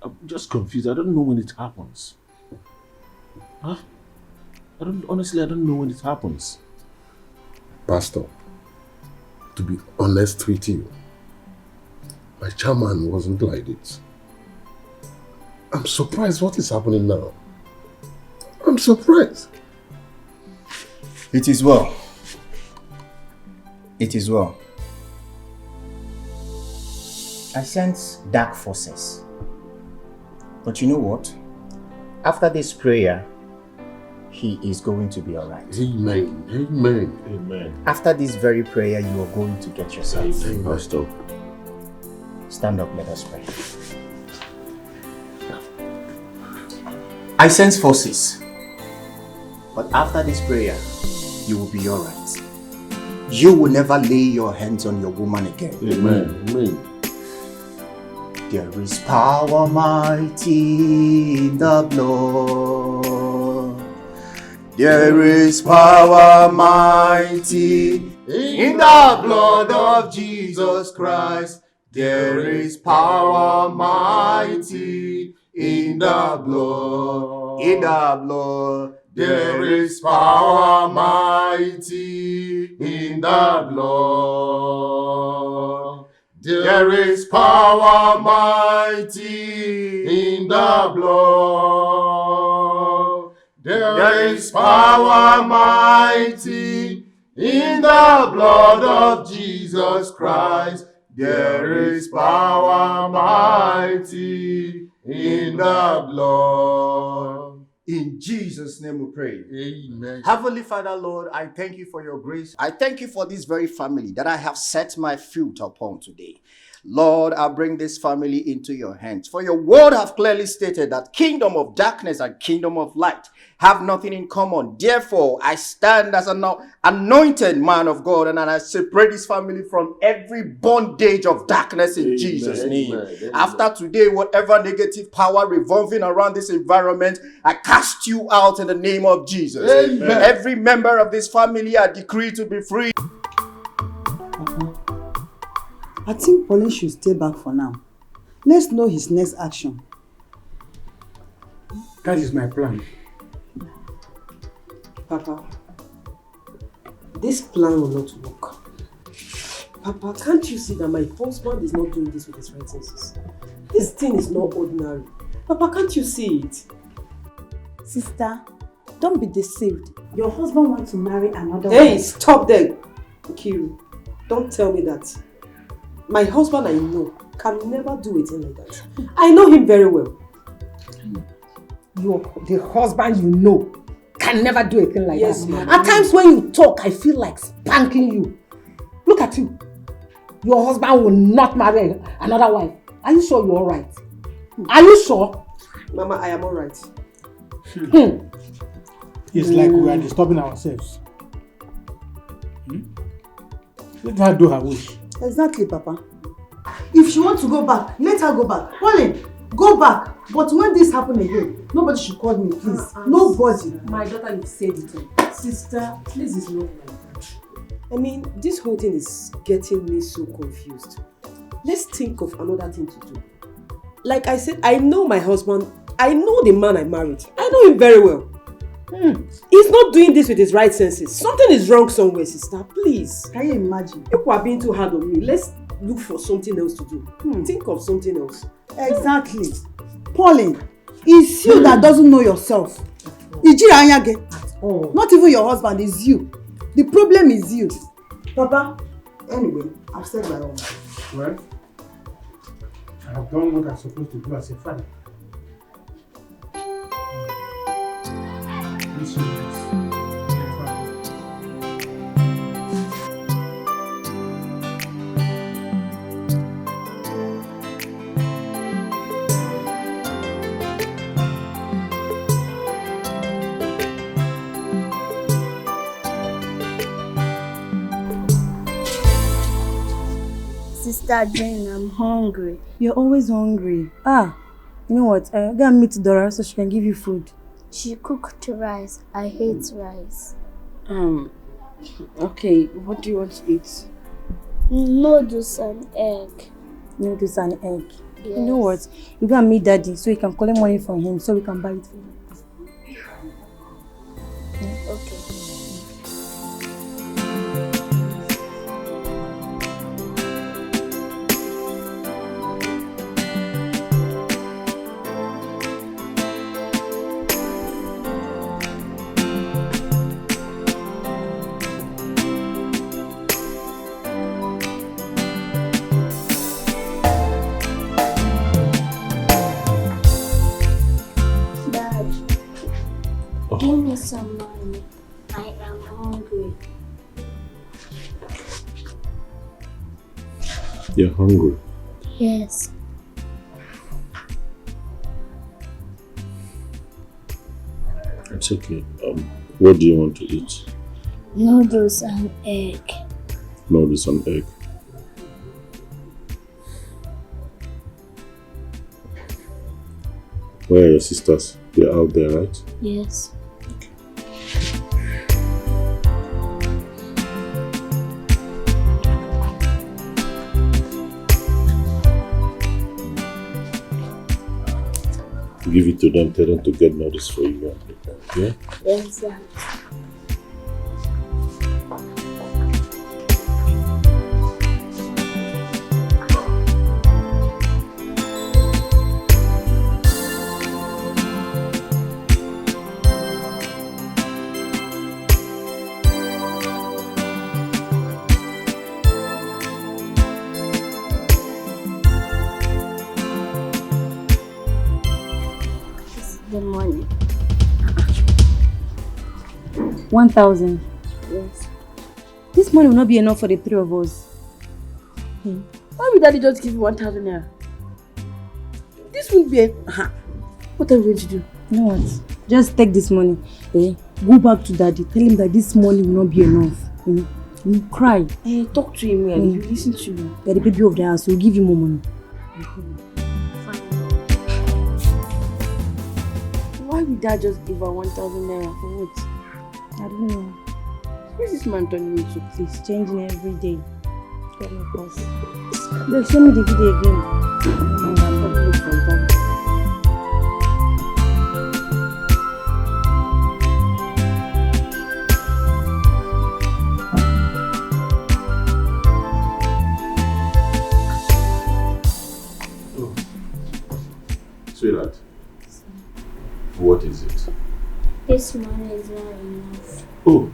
I'm just confused. I don't know when it happens. Huh? Honestly, I don't know when it happens. Pastor, to be honest with you, my chairman wasn't like it. I'm surprised what is happening now. I'm surprised. It is well. It is well. I sense dark forces. But you know what? After this prayer, he is going to be alright. Amen. Amen. Amen. After this very prayer, you are going to get yourself. Amen. Pastor. Stand up, let us pray. I sense forces. But after this prayer, you will be alright. You will never lay your hands on your woman again. Amen. Amen. There is power mighty in the blood. There is power mighty in the blood of Jesus Christ. There is power mighty in the blood. In the blood. There is power mighty in the blood. There is power mighty in the blood. There is power mighty in the blood of Jesus Christ. There is power mighty in the blood. In Jesus' name we pray. Amen. Heavenly Father, Lord, I thank you for your grace. I thank you for this very family that I have set my foot upon today. Lord, I bring this family into your hands. For your word have clearly stated that kingdom of darkness and kingdom of light have nothing in common. Therefore, I stand as an anointed man of God and I separate this family from every bondage of darkness in Jesus' name. Amen. After today, whatever negative power revolving around this environment, I cast you out in the name of Jesus. Amen. Every member of this family I decree to be free. I think Pauline should stay back for now. Let's know his next action. That is my plan. Papa, this plan will not work. Papa, can't you see that my husband is not doing this with his right senses? This thing is not ordinary. Papa, can't you see it? Sister, don't be deceived. Your husband wants to marry another Hey, wife. stop there! Kiru, don't tell me that. My husband, I know, can never do a thing like that. I know him very well. The husband you know can never do a thing like Yes, that. ma'am. At times when you talk, I feel like spanking you. Look at you. Your husband will not marry another wife. Are you sure you're alright? Are you sure? Mama, I am alright. It's like we are disturbing ourselves. Let her do her wish. Exactly, Papa. If she wants to go back, let her go back. Pauline, go back. But when this happen again, nobody should call me, please. Nobody. My daughter, you said it. Sister, please, it's not like that. I mean, this whole thing is getting me so confused. Let's think of another thing to do. Like I said, I know my husband. I know the man I married. I know him very well. He's not doing this with his right senses. Something is wrong somewhere, sister. Please. Can you imagine? People are being too hard on me. Let's look for something else to do. Think of something else. Exactly. Pauline, it's you that doesn't know yourself. At all. Not even your husband, it's you. The problem is you. Papa, anyway, I've said my own. Well, I have done what I'm supposed to do as a father. sister doing? I'm hungry. You're always hungry. Ah, you know what? Go and meet Dora so she can give you food. She cooked rice. I hate rice. Okay, what do you want to eat? Noodles and egg. Noodles and egg. Yes. You know what? You go and meet Daddy so he can collect money from him so we can buy it for you. Okay. Give me some money. I am hungry. You're hungry? Yes. It's okay. What do you want to eat? Noodles and egg. Noodles and egg. Where are your sisters? They're out there, right? Yes. Give it to them, tell them to get notice for you. Yeah? Yes, sir. The money. 1,000. Yes. This money will not be enough for the three of us. Why would Daddy just give you 1,000 naira? This won't be a... What are we going to do? You know what? Just take this money. Go back to Daddy. Tell him that this money will not be enough. You cry. Talk to him, you listen to me. You're the baby of the house, so we'll give you more money. Why would Dad just give her 1,000 naira for what? I don't know. Where is this man turning into? He's changing every day. God help us. Look, show me the video again. I'm probably look for that. Sweetheart, what is it? This money is not enough. Oh,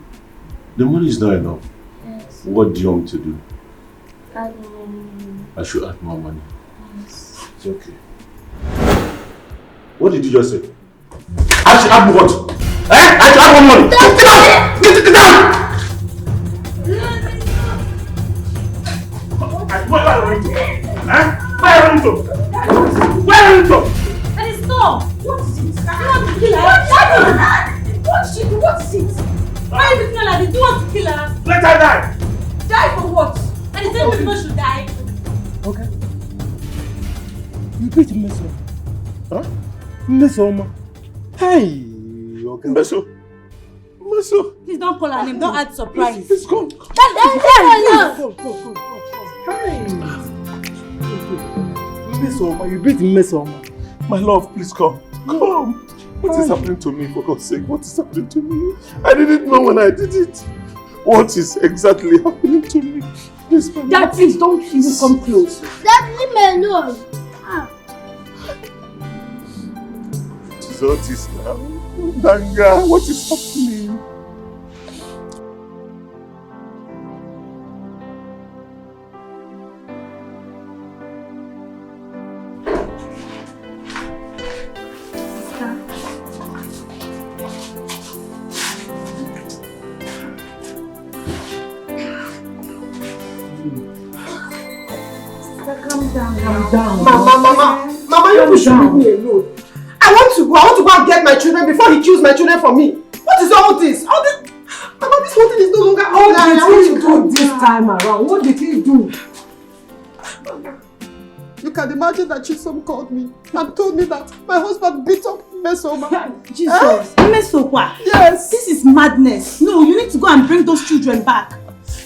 the money is not enough. Yes. What do you want me to do? Add more money. I should add more money. Yes. It's okay. What did you just say? I should add more what? I should add more money! Get down! Get down! Where are you going to? Where are you to? Daddy, stop! What is it? You want to kill her? What did she do? What is it? Why are you looking like this? Do you want to kill her? Let her die! Die for what? And the same people should die. Okay. You beat Mmeso. Huh? Mmeso. Hey! Okay. Mmeso. Please don't call her name. Don't add surprise. Let's go. Go. Hey! Mmeso, you beat Mmeso. My love, please come. Come. What is happening to me, for God's sake? What is happening to me? I didn't know when I did it. What is exactly happening to me? Please, Dad, please don't even come close. Dad, leave me alone. What is all this now? Danga, what is happening? Mama, you should leave me alone. I want to go and get my children before he kills my children for me. What is all this? Mama, this whole thing is no longer all that I want to do this time around. What did he do? you can imagine that Chisom called me and told me that my husband beat up Mesoma. Jesus, Mesoma? Yes. This is madness. No, you need to go and bring those children back.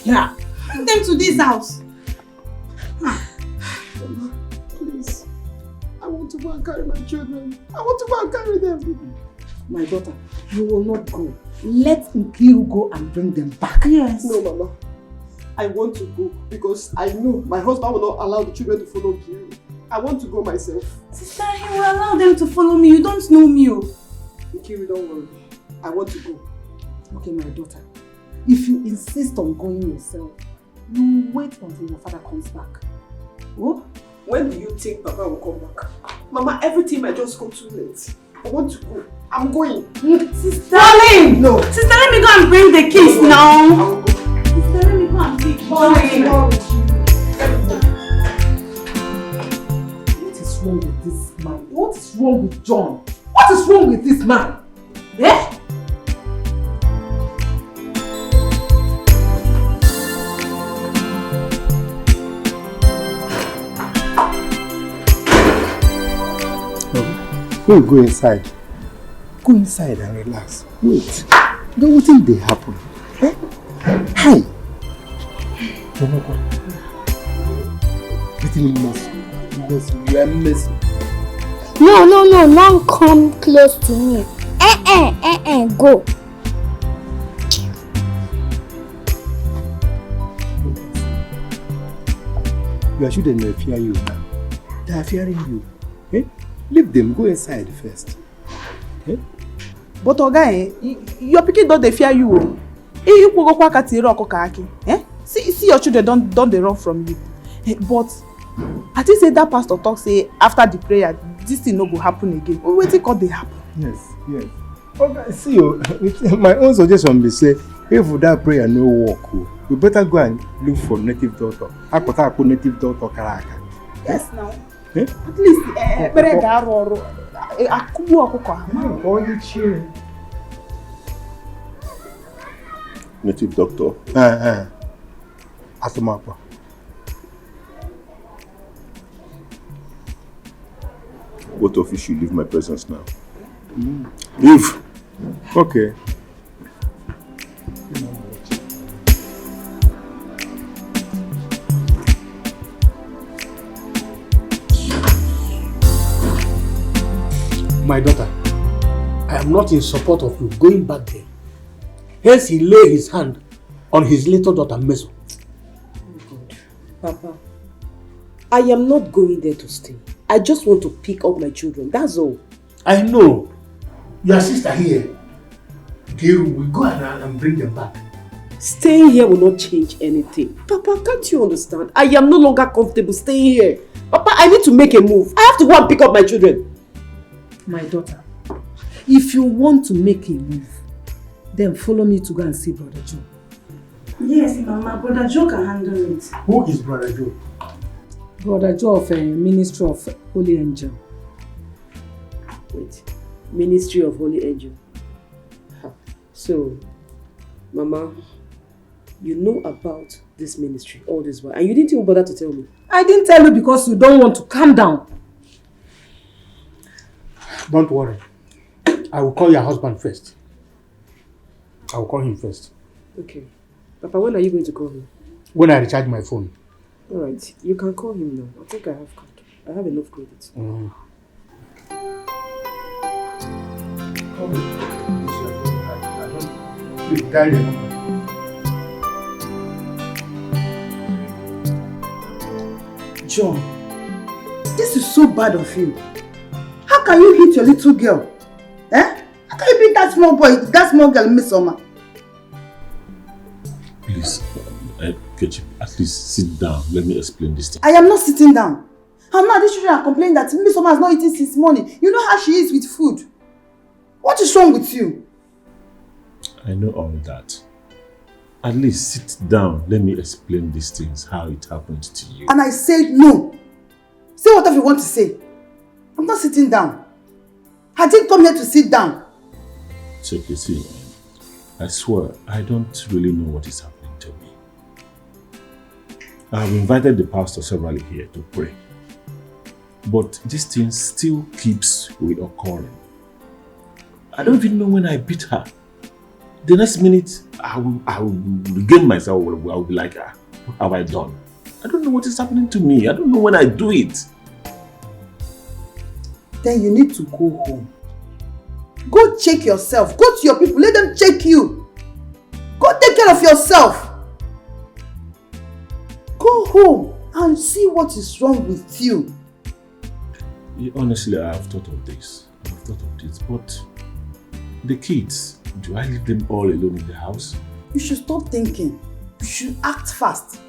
Yeah. Bring them to this house. Please. I want to go and carry my children. I want to go and carry them. My daughter, you will not go. Let Nkiru go and bring them back. Yes. No, Mama. I want to go because I know my husband will not allow the children to follow Nkiru. I want to go myself. Sister, he will allow them to follow me. You don't know me. Nkiru, don't worry. I want to go. Okay, my daughter. If you insist on going yourself, you wait until your father comes back. Oh? When do you think Papa will come back? Mama, everything might just go too late. I want to go. I'm going. Sister! Darling! No. Sister, let me go and bring the keys now. I will go. Sister, let me go and take the What is wrong with this man? What is wrong with John? What is wrong with this man? Eh? We'll go inside. Go inside and relax. Wait. Don't think they happen. Eh? Hi. Everything messy. You are messy. No, now come close to me. Go. Your children may fear you now. They are fearing you. Eh? Leave them. Go inside first. Eh? But Oga, your pikin don't they fear you. You go kwa katiro okokaki. Eh? See your children don't they run from you. But I think say that pastor talk say after the prayer this thing no go happen again. Wait till God they happen. Yes. Okay, see you. My own suggestion be say if that prayer no work, we better go and look for native doctor. Akota native doctor karaka. Yes now. Eh? At least better garo akubu okuko. All you cheer. Native doctor. Asomapa. Both of you should leave my presence now. Leave. Okay. My daughter, I am not in support of you going back there. Hence he lay his hand on his little daughter Meso. Papa, I am not going there to stay. I just want to pick up my children, that's all. I know. Your sister here, Kiru, will go and bring them back. Staying here will not change anything. Papa, can't you understand? I am no longer comfortable staying here. Papa, I need to make a move. I have to go and pick up my children. My daughter, if you want to make a move, then follow me to go and see Brother Joe. Yes, Mama. Brother Joe can handle it. Who is Brother Joe? Brother Joe of Ministry of Holy Angel. Wait, Ministry of Holy Angel. So, Mama, you know about this ministry all this while, and you didn't even bother to tell me. I didn't tell you because you don't want to calm down. Don't worry. I will call your husband first. I will call him first. Okay. Papa, when are you going to call him? When I recharge my phone. Alright, you can call him now. I think I have card. I have enough credit. John, this is so bad of you. How can you hit your little girl? Eh? How can you beat that small boy, that small girl, Miss Oma? Please, Kechi, at least sit down. Let me explain this thing. I am not sitting down. And now these children are complaining that Miss Oma has not eaten since morning. You know how she is with food. What is wrong with you? I know all that. At least sit down. Let me explain these things, how it happened to you. And I said no. Say whatever you want to say. I'm not sitting down. I didn't come here to sit down. It's okay, see, I swear, I don't really know what is happening to me. I have invited the pastor severally here to pray. But this thing still keeps reoccurring. I don't even know when I beat her. The next minute, I will regain myself. I will be like, what have I done? I don't know what is happening to me. I don't know when I do it. Then you need to go home. Go check yourself. Go to your people. Let them check you. Go take care of yourself. Go home and see what is wrong with you. Honestly, I have thought of this. But the kids, do I leave them all alone in the house? You should stop thinking. You should act fast.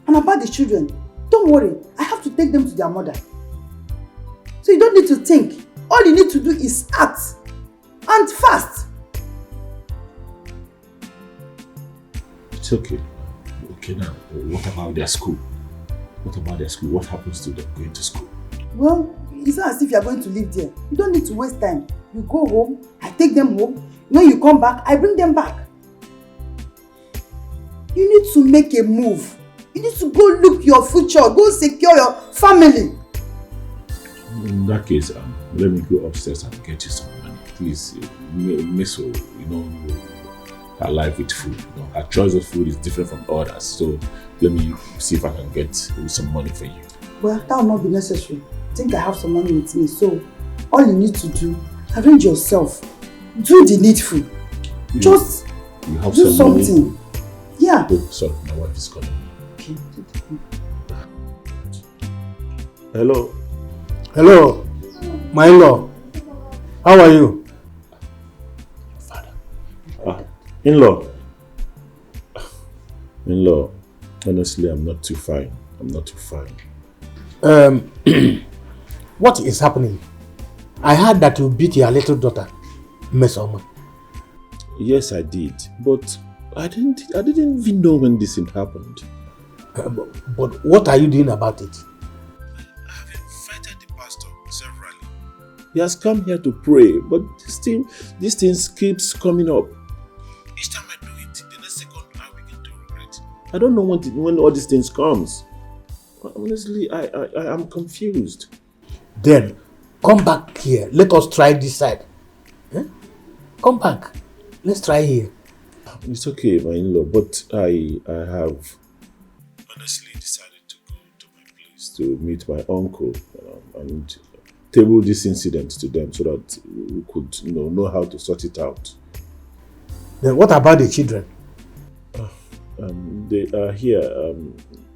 And about the children, don't worry. I have to take them to their mother. So you don't need to think. All you need to do is act. And fast. It's okay. Okay now, what about their school? What about their school? What happens to them going to school? Well, it's not as if you are going to live there. You don't need to waste time. You go home, I take them home. When you come back, I bring them back. You need to make a move. You need to go look your future. Go secure your family. In that case, let me go upstairs and get you some money. Please, Miss, her life with food. Her choice of food is different from others. So let me see if I can get some money for you. Well, that will not be necessary. I think I have some money with me. So all you need to do, arrange yourself. Do the needful. Just you have do some something. Money? Yeah. Oh, sorry, my wife is calling me. Okay. Hello. Hello, my in-law. How are you? In-law. In-law, honestly, I'm not too fine. What is happening? I heard that you beat your little daughter, Mesoma. Yes, I did, but I didn't even know when this thing happened. But what are you doing about it? I've invited the pastor severally. He has come here to pray, but this thing keeps coming up. Each time I do it, the next second I begin to regret. I don't know when all these things comes. Honestly, I am confused. Then, come back here. Let us try this side. Come back. Let's try here. It's okay, my in-law, but I have honestly decided to go to my place to meet my uncle and table this incident to them so that we could know how to sort it out. Then what about the children? They are here.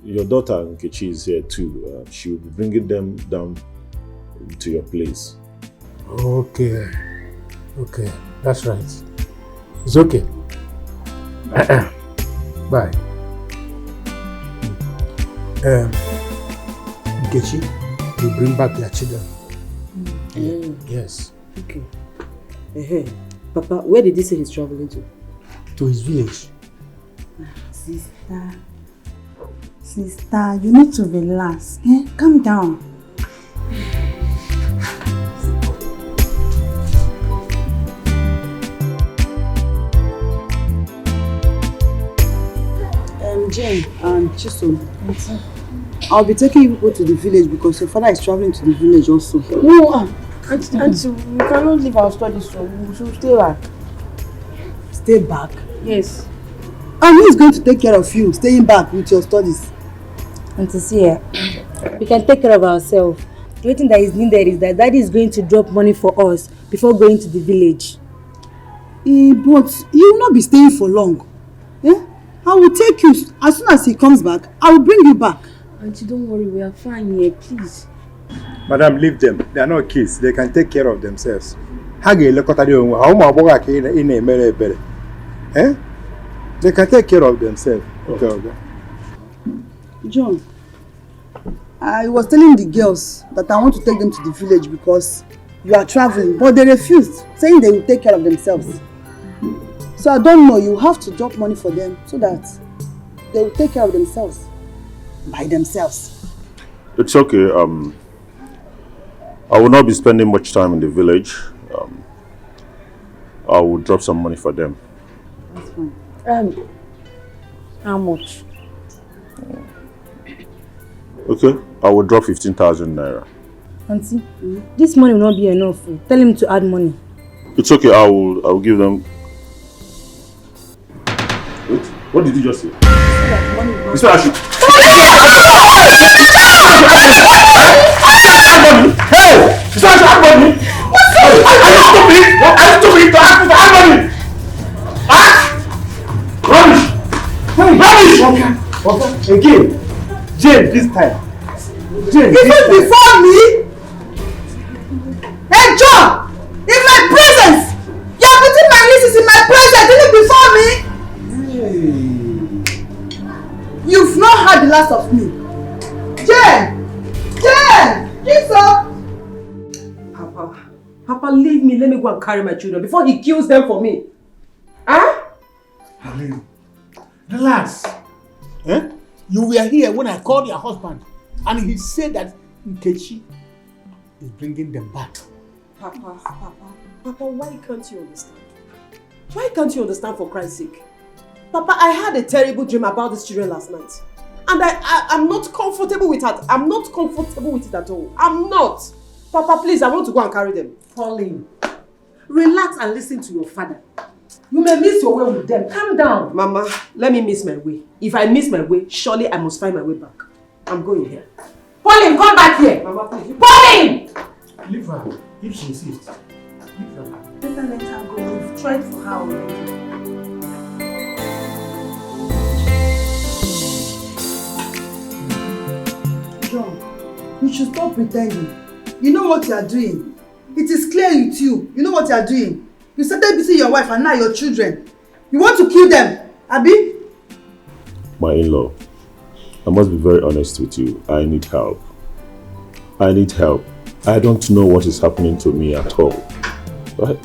Your daughter Nkechi is here too. She will be bringing them down to your place. Okay, that's right. It's okay. Bye. Nkechi, you bring back their children. Yes. Okay. Papa, where did he say he's traveling to? To his village. Sister, you need to relax. Calm down. Jane and Chisom, I'll be taking you people to the village because your father is traveling to the village also. No, Auntie, we cannot leave our studies, so we should stay back. Stay back? Yes. And who is going to take care of you staying back with your studies? Auntie, see here, we can take care of ourselves. The only thing that is needed is that Daddy is going to drop money for us before going to the village. But you will not be staying for long. I will take you. As soon as he comes back, I will bring you back. Auntie, don't worry, we are fine here, please. Madam, leave them. They are not kids. They can take care of themselves. They can take care of themselves. Okay. John, I was telling the girls that I want to take them to the village because you are traveling, but they refused, saying they will take care of themselves. So I don't know, you have to drop money for them so that they will take care of themselves by themselves. It's okay. I will not be spending much time in the village. I will drop some money for them. That's fine. How much? Okay, I will drop 15,000 naira. Auntie, this money will not be enough. Tell him to add money. It's okay, I will give them. Wait, what did you just say? You said I should. Hey! You said I should add money? What's up? Are you stupid? Are you stupid to ask me to add money? Rubbish! Rubbish! Okay. Again. Jane, this time. Jane, Even before me? Hey, John! In my presence! You're putting my nieces in my presence, even before me? You've not had the last of me. Jane! Jane! Jesus! Papa, leave me. Let me go and carry my children before he kills them for me. Huh? Helen, relax. Eh? You were here when I called your husband and he said that Nkechi is bringing them back. Papa, why can't you understand? Why can't you understand, for Christ's sake? Papa, I had a terrible dream about these children last night. And I'm not comfortable with that. I'm not comfortable with it at all. I'm not. Papa, please, I want to go and carry them. Pauline, relax and listen to your father. You may miss your way with them. Calm down. Mama, let me miss my way. If I miss my way, surely I must find my way back. I'm going here. Pauline, come back here. Mama, please. Pauline! Leave her. If she insists. Leave her. Better let her go. We've tried for her already. John, you should stop pretending. You know what you are doing. It is clear with you. You know what you are doing. You started beating your wife and now your children. You want to kill them, Abi? My in-law, I must be very honest with you. I need help. I need help. I don't know what is happening to me at all. But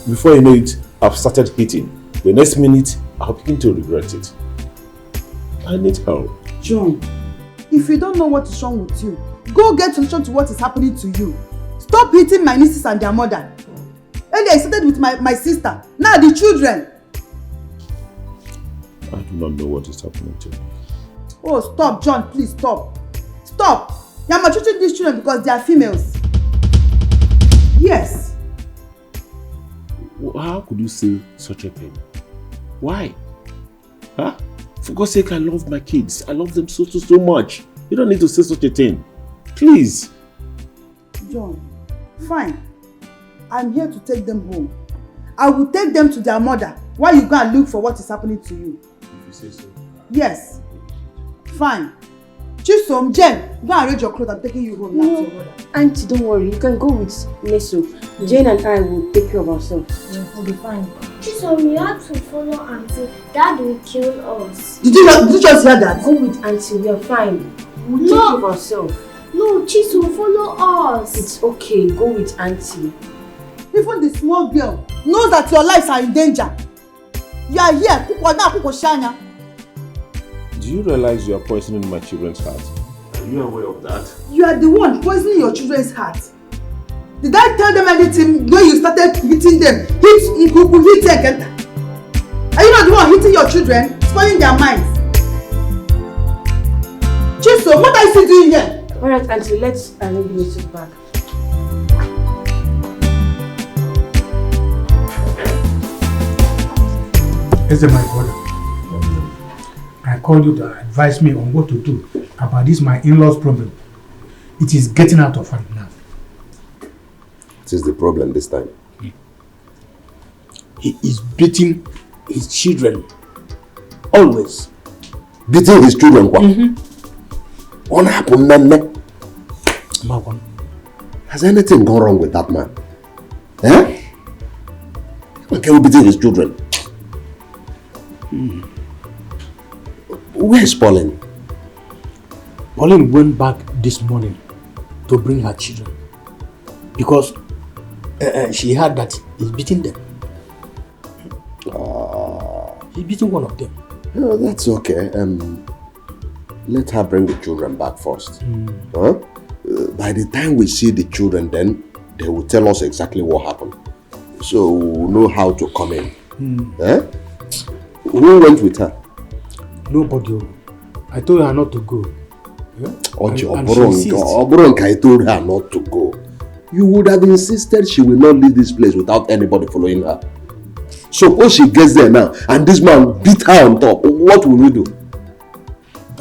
before you know it, I've started hitting. The next minute, I'll begin to regret it. I need help. John, if you don't know what is wrong with you, go get solution to what is happening to you. Stop hitting my nieces and their mother. Earlier I started with my sister. Now the children. I do not know what is happening to me. Oh, stop, John. Please stop. Stop. You are maltreating these children because they are females. Yes. How could you say such a thing? Why? Huh? For God's sake, I love my kids. I love them so much. You don't need to say such a thing. Please. John, fine. I'm here to take them home. I will take them to their mother while you go and look for what is happening to you. If you say so. Yes. Fine. Chisom, Jen, go and arrange your clothes. I'm taking you home now to your mother. Auntie, don't worry. You can go with Nwosu. Jane and I will take care of ourselves. Yeah, we'll be fine. Chisom, you have to follow Auntie. Dad will kill us. Did you just hear that? Go with Auntie. We are fine. We'll take care of ourselves. No, Chisom, follow us. It's okay. Go with Auntie. Even the small girl knows that your lives are in danger. You are here. Do you realize you are poisoning my children's heart? Are you aware of that? You are the one poisoning your children's heart. Did I tell them anything when you started hitting them? Hit Nkuku, hit Eketa. Are you not the one hitting your children, spoiling their minds? Chiso, what are you doing here? Alright, Auntie, let's arrange Nwosu's back. This is my brother. I called you to advise me on what to do about this my in-laws problem. It is getting out of hand now. What is the problem this time? He is beating his children. Always. Beating his children? What happened, man? Has anything gone wrong with that man? Eh? Why can't we beating his children? Where is Pauline? Pauline went back this morning to bring her children because she heard that he's beating them. He's beating one of them. No, that's okay. Let her bring the children back first. Huh? By the time we see the children, then they will tell us exactly what happened. So we'll know how to come in. Eh? Who went with her? Nobody. I told her not to go. Oboronka, I told her not to go. You would have insisted she will not leave this place without anybody following her. Suppose she gets there now and this man beat her on top, what will we do?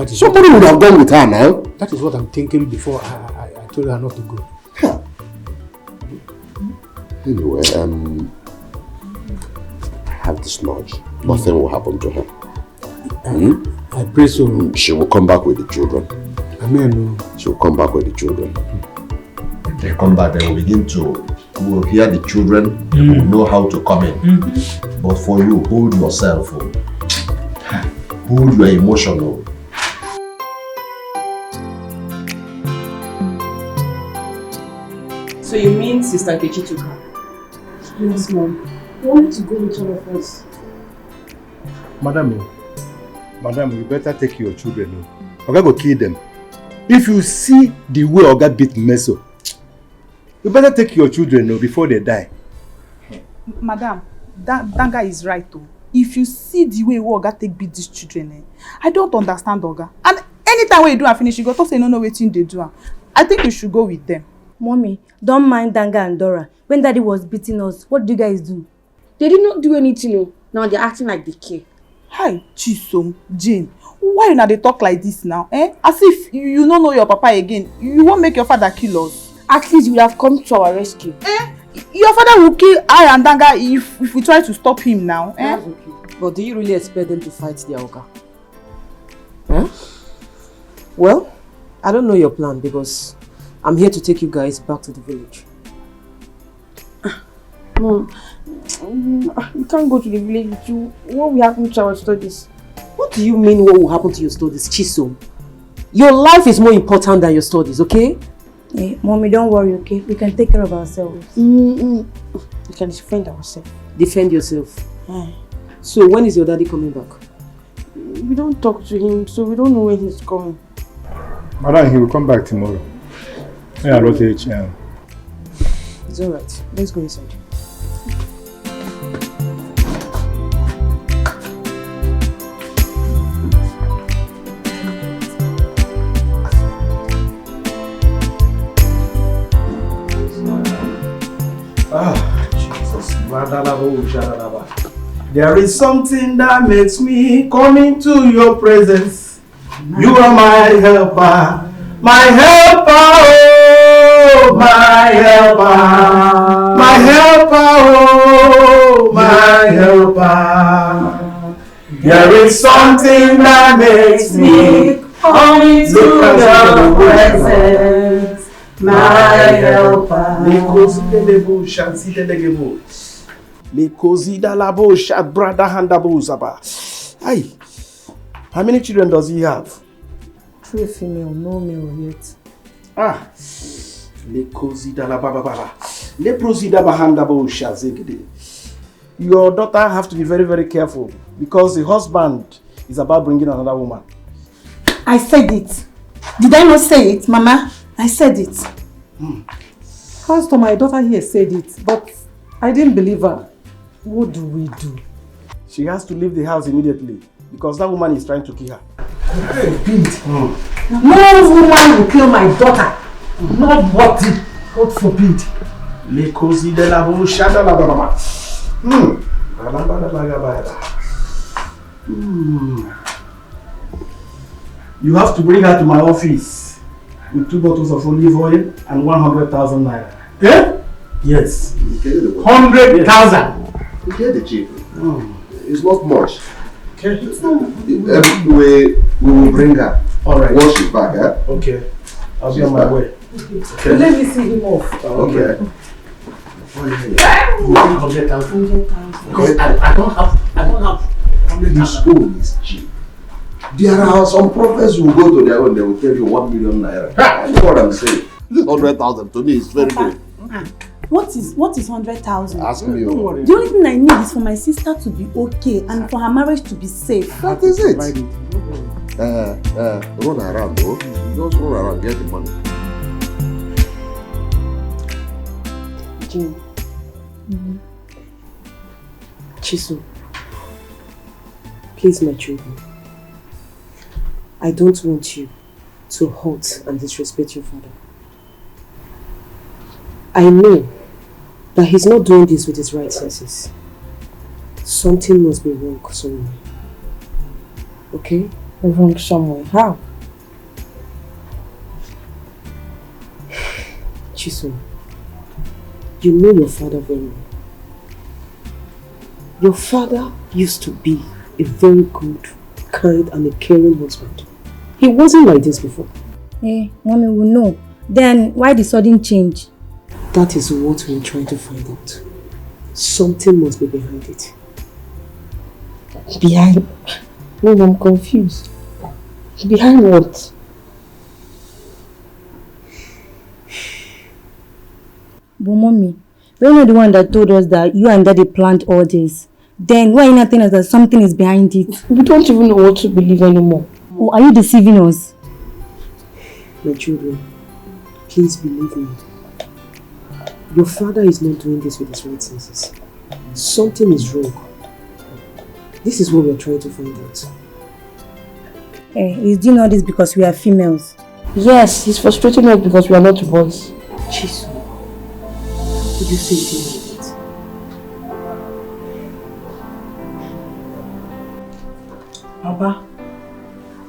Somebody would have gone with her now. That is what I'm thinking before I told her not to go. Huh. Anyway, I have this knowledge. Nothing will happen to her. I pray so. She will come back with the children. Amen. She will come back with the children. They come back, they will begin to, we will hear the children, they will know how to come in. But for you, hold yourself. Hold your emotional. So you mean Sister Nkechi took her? Yes, Mom. I wanted to go with all of us. Madam, you better take your children. Oga go kill them. If you see the way Oga beat Meso, you better take your children before they die. Madam, that guy is right though. If you see the way Oga take beat these children, I don't understand Oga. And anytime when you do and finish, you go to say no waiting they do. I think you should go with them. Mommy, don't mind Danga and Dora. When Daddy was beating us, what do you guys do? They did not do anything. Now they're acting like they care. Hi, Chisom, Jane. Why now they talk like this now? As if you don't know your papa again. You won't make your father kill us. At least you would have come to our rescue. Your father will kill I and Danga if we try to stop him now. That's okay. But do you really expect them to fight their Oga? Well, I don't know your plan because I'm here to take you guys back to the village. Mom, we can't go to the village with you. What will happen to our studies? What do you mean what will happen to your studies, Chisom? Your life is more important than your studies, okay? Hey, Mommy, don't worry, okay? We can take care of ourselves. We can defend ourselves. Defend yourself? So when is your daddy coming back? We don't talk to him, so we don't know when he's coming. Madam, he will come back tomorrow. Yeah, It's alright. Let's go inside. Jesus. There is something that makes me come into your presence. You are my helper. My helper, oh, my helper. My helper, oh, my helper. There is something that makes me come into your presence. My helper. How many children does he have? 3 female, no male yet. Your daughter have to be very, very careful because the husband is about bringing another woman. I said it. Did I not say it, Mama? I said it. Pastor, my daughter here said it, but I didn't believe her. What do we do? She has to leave the house immediately because that woman is trying to kill her. No woman will kill my daughter. Nobody. God forbid. You have to bring her to my office with 2 bottles of olive oil and 100,000 naira. Yeah? Yes. 100,000. You get the chief. It's not much. Okay. We will bring her. Alright. Once she's back, Okay. I'll be on my way. Okay. Let me see him off. Okay. 100,000. Because I don't have 100,000. This own is cheap. There are some prophets who go to their own, they will tell you 1 million naira. You know what I'm saying? This 100,000 to me is very good. What is 100,000? Ask me. Don't worry. The only thing I need is for my sister to be okay and for her marriage to be safe. That is it. Run around, though. Just run around, get the money. Jane. Chisu. Please, my children. I don't want you to hurt and disrespect your father. I know that he's not doing this with his right senses. Something must be wrong somewhere. Okay? Wrong somewhere. How? Chisom, you know your father very well. Your father used to be a very good, kind and a caring husband. He wasn't like this before. Hey, mommy will know. Then why the sudden change? That is what we're trying to find out. Something must be behind it. Behind? No, I'm confused. Behind what? But mommy, we're not the one that told us that you and daddy planned all this. Then why are you not telling us that something is behind it? We don't even know what to believe anymore. Or are you deceiving us? My children, please believe me. Your father is not doing this with his right senses. Something is wrong. This is what we're trying to find out. Hey, he's doing all this because we are females. Yes, he's frustrating us because we are not boys. Jesus. Did you say it like that? Papa,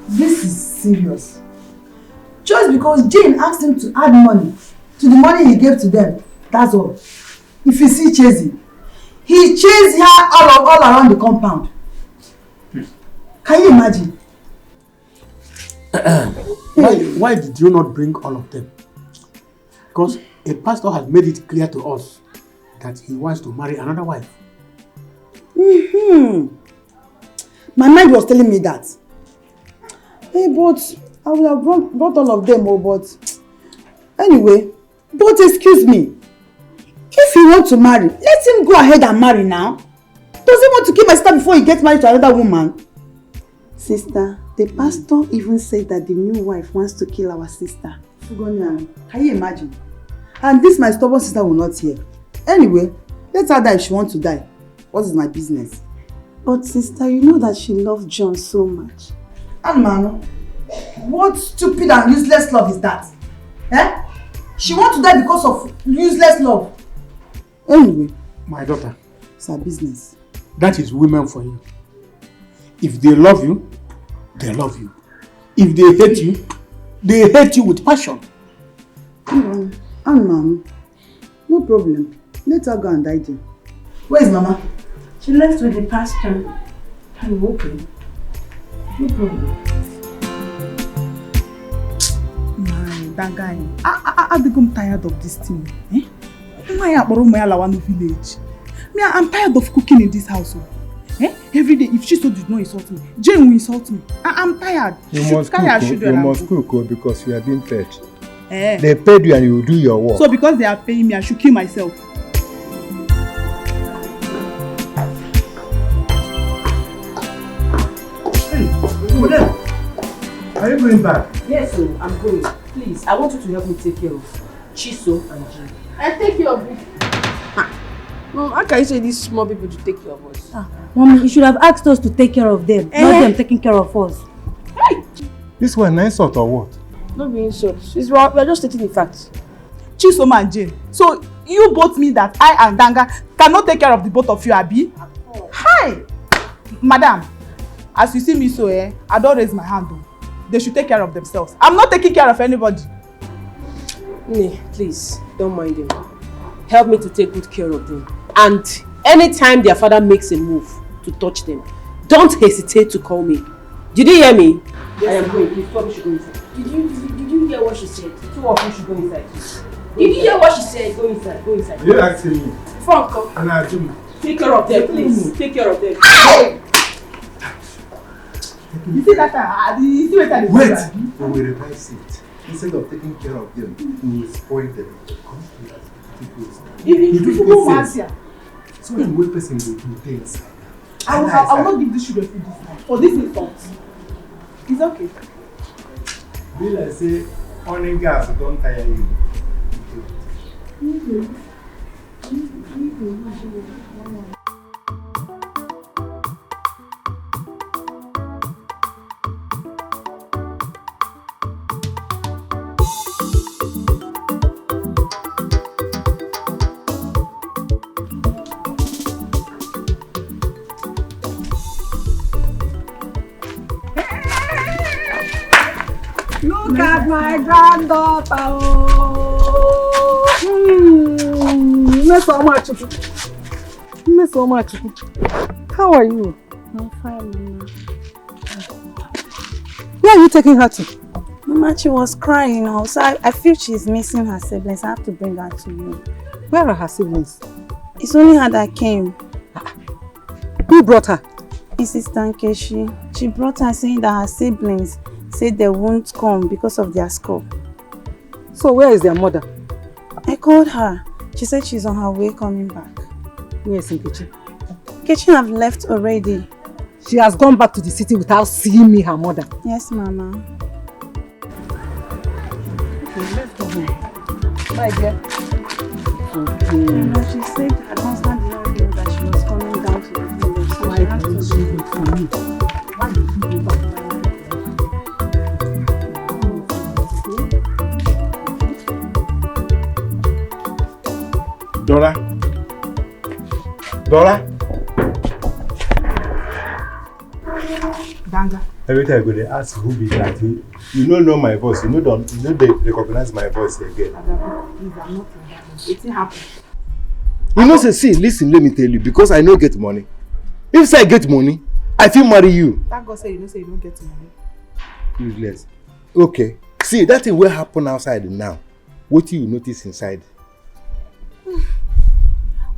this is serious. Just because Jane asked him to add money to the money he gave to them, that's all. If you see chasing, he chased her all around the compound. Can you imagine? Why did you not bring all of them? Because a pastor has made it clear to us that he wants to marry another wife. My mind was telling me that. Hey, but I would have brought all of them, but anyway, but excuse me. If he wants to marry, let him go ahead and marry now. Does he want to kill my sister before he gets married to another woman? Sister, the pastor even said that the new wife wants to kill our sister. Can you imagine? And this my stubborn sister will not hear. Anyway, let her die if she wants to die. What is my business? But sister, you know that she loved John so much. And man, what stupid and useless love is that? Eh? She wants to die because of useless love. Anyway, My daughter, it's her business. that is women for you. If they love you, they love you. If they hate you with passion. And mom, no problem. Let her go and die there. Where is Mama? She left with the pastor. I'm okay. No problem. Man, that guy. I become tired of this thing. Eh? Village. Me, I'm tired of cooking in this household. Eh? Every day, if she so did not insult me, Jane will insult me. I'm tired. You must cook because you are being paid. Eh? They paid you and you will do your work. So because they are paying me, I should kill myself. Are you going back? Yes, sir, I'm going. Please, I want you to help me take care of Chiso and Jane. I take care of you. Mom, how can you say these small people to take care of us? Mommy, you should have asked us to take care of them, not them taking care of us. Hey! This one nice insult or what? Not being insult. We're just stating the facts. Chisom and Jane. So you both mean that I and Danga cannot take care of the both of you, Abi? Hi! Madam, as you see me so, I don't raise my hand. They should take care of themselves. I'm not taking care of anybody. Nee, please, don't mind them. Help me to take good care of them. And anytime their father makes a move to touch them, don't hesitate to call me. Did you hear me? Yes, I am going. Please, two of you should go inside. Did you hear what she said? Two of you should go inside. Did you hear what she said? Go inside, go inside. You asking me? Frank, come. And I do. Take care of them, please. Take care of them. You see that? You see what I did? Wait! We will revise it. Instead of taking care of them, we will spoil them. You do go Marcia. So when one person will do things. I will not give this children food this time. For this insult. It's okay. Will I say, owning gas don't tire you? my granddaughter. Miss so much. Miss so much. How are you? I'm fine, Mama. Where are you taking her to? Mama, she was crying now, so I feel she's missing her siblings. I have to bring her to you. Where are her siblings? It's only her that came. Who brought her? Mrs. Tankeshi. She brought her saying that her siblings said they won't come because of their school. So where is their mother? I called her. She said she's on her way coming back. Where is Nkechi? Nkechi have left already. She has gone back to the city without seeing me, her mother. Yes, Mama. Okay, let's go home. My dear. Okay. No, she said her husband did not know that she was coming down to the village. So why did she wait for me? Why did she go back? Dora? Dora? Danga. Every time I go, they ask who be that. You don't know my voice. You know they recognize my voice again. It happened. You know, say, see, listen, let me tell you, because I know get money. If say I get money, I feel marry you. That God say you don't get money. Useless. Okay. See, that thing will happen outside now. What do you notice inside?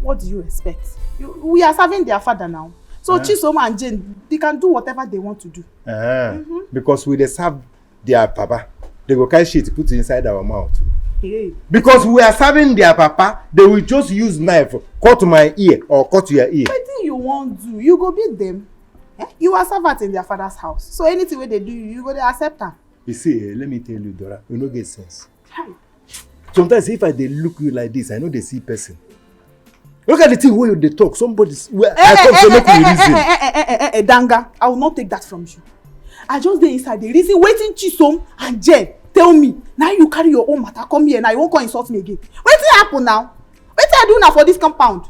What do you expect? We are serving their father now. So Chisom and Jane, they can do whatever they want to do. Because we serve their papa, they go carry shit put inside our mouth. Hey. Because we are serving their papa, they will just use knife, cut my ear or cut your ear. What thing you won't do? You go beat them. You are servant in their father's house. So anything where they do, you go to accept them. You see, let me tell you, Dora, you no get sense. Sometimes if I they look you like this, I know they see person. Look at the thing where they talk. Somebody's where I come to make me reason. Danga, I will not take that from you. I just dey inside the reason waiting Chisom and Jen tell me. Now you carry your own matter, come here, now you won't come insult me again. Wetin happen now? Wetin I do now for this compound?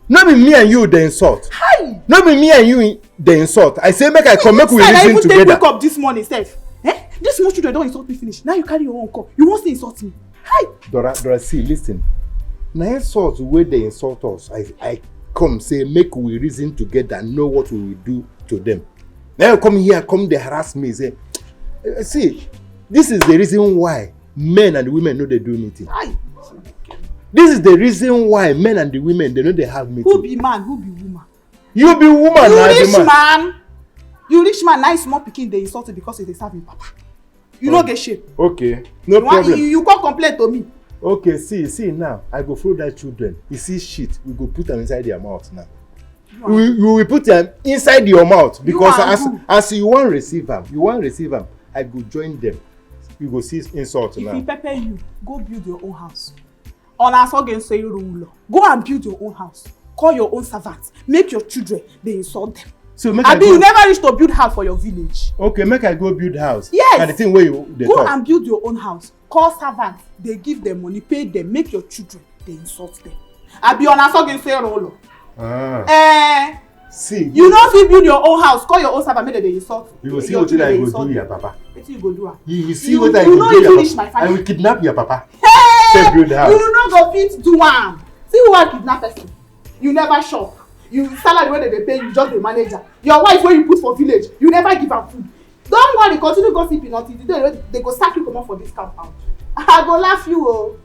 Not be me and you the insult. Hi. Not be me and you the insult. I say make I come make we reason together. I even wake up this morning, sef. This small children don't insult me finish. Now you carry your own come. You won't still insult me. Hi. Dora, see, listen. Now insult where they insult us. I come say make we reason together and know what we will do to them. Now you come here, come they harass me, say, see, this is the reason why men and women know they do meeting. Hi. This is the reason why men and the women they know they have meeting. Who be man? Who be woman? You be woman. You rich man. You rich man. Now small pikin they insult you because they serve him papa. You no get shame. Okay, no problem. You can't complain to me. Okay, see now. I go follow that children. You see shit, we go put them inside their mouth now. We will put them inside your mouth because as you want receive them, I go join them. You go see insult now. If he pepper you, go build your own house. On us again say you go and build your own house. Call your own servants. Make your children they insult them. So make you never reach to build house for your village. Okay, make I go build house. Yes. And the thing where you go talk. And build your own house. Call servants. They give them money, pay them. Make your children they insult them. On us again say rolo. See. You know if you build your own house, call your own servant, make they insult. You will see what I go do, your papa. What you go do? You will see what I go do, your papa. I will kidnap your papa. Hey! Build the house. You no go fit do one. See who I kidnap person. You never shop. You salary where they pay you just the manager. Your wife where you put for village, you never give her food. Don't worry, continue gossiping until the day they go sack you come out for this compound. I go laugh you oh.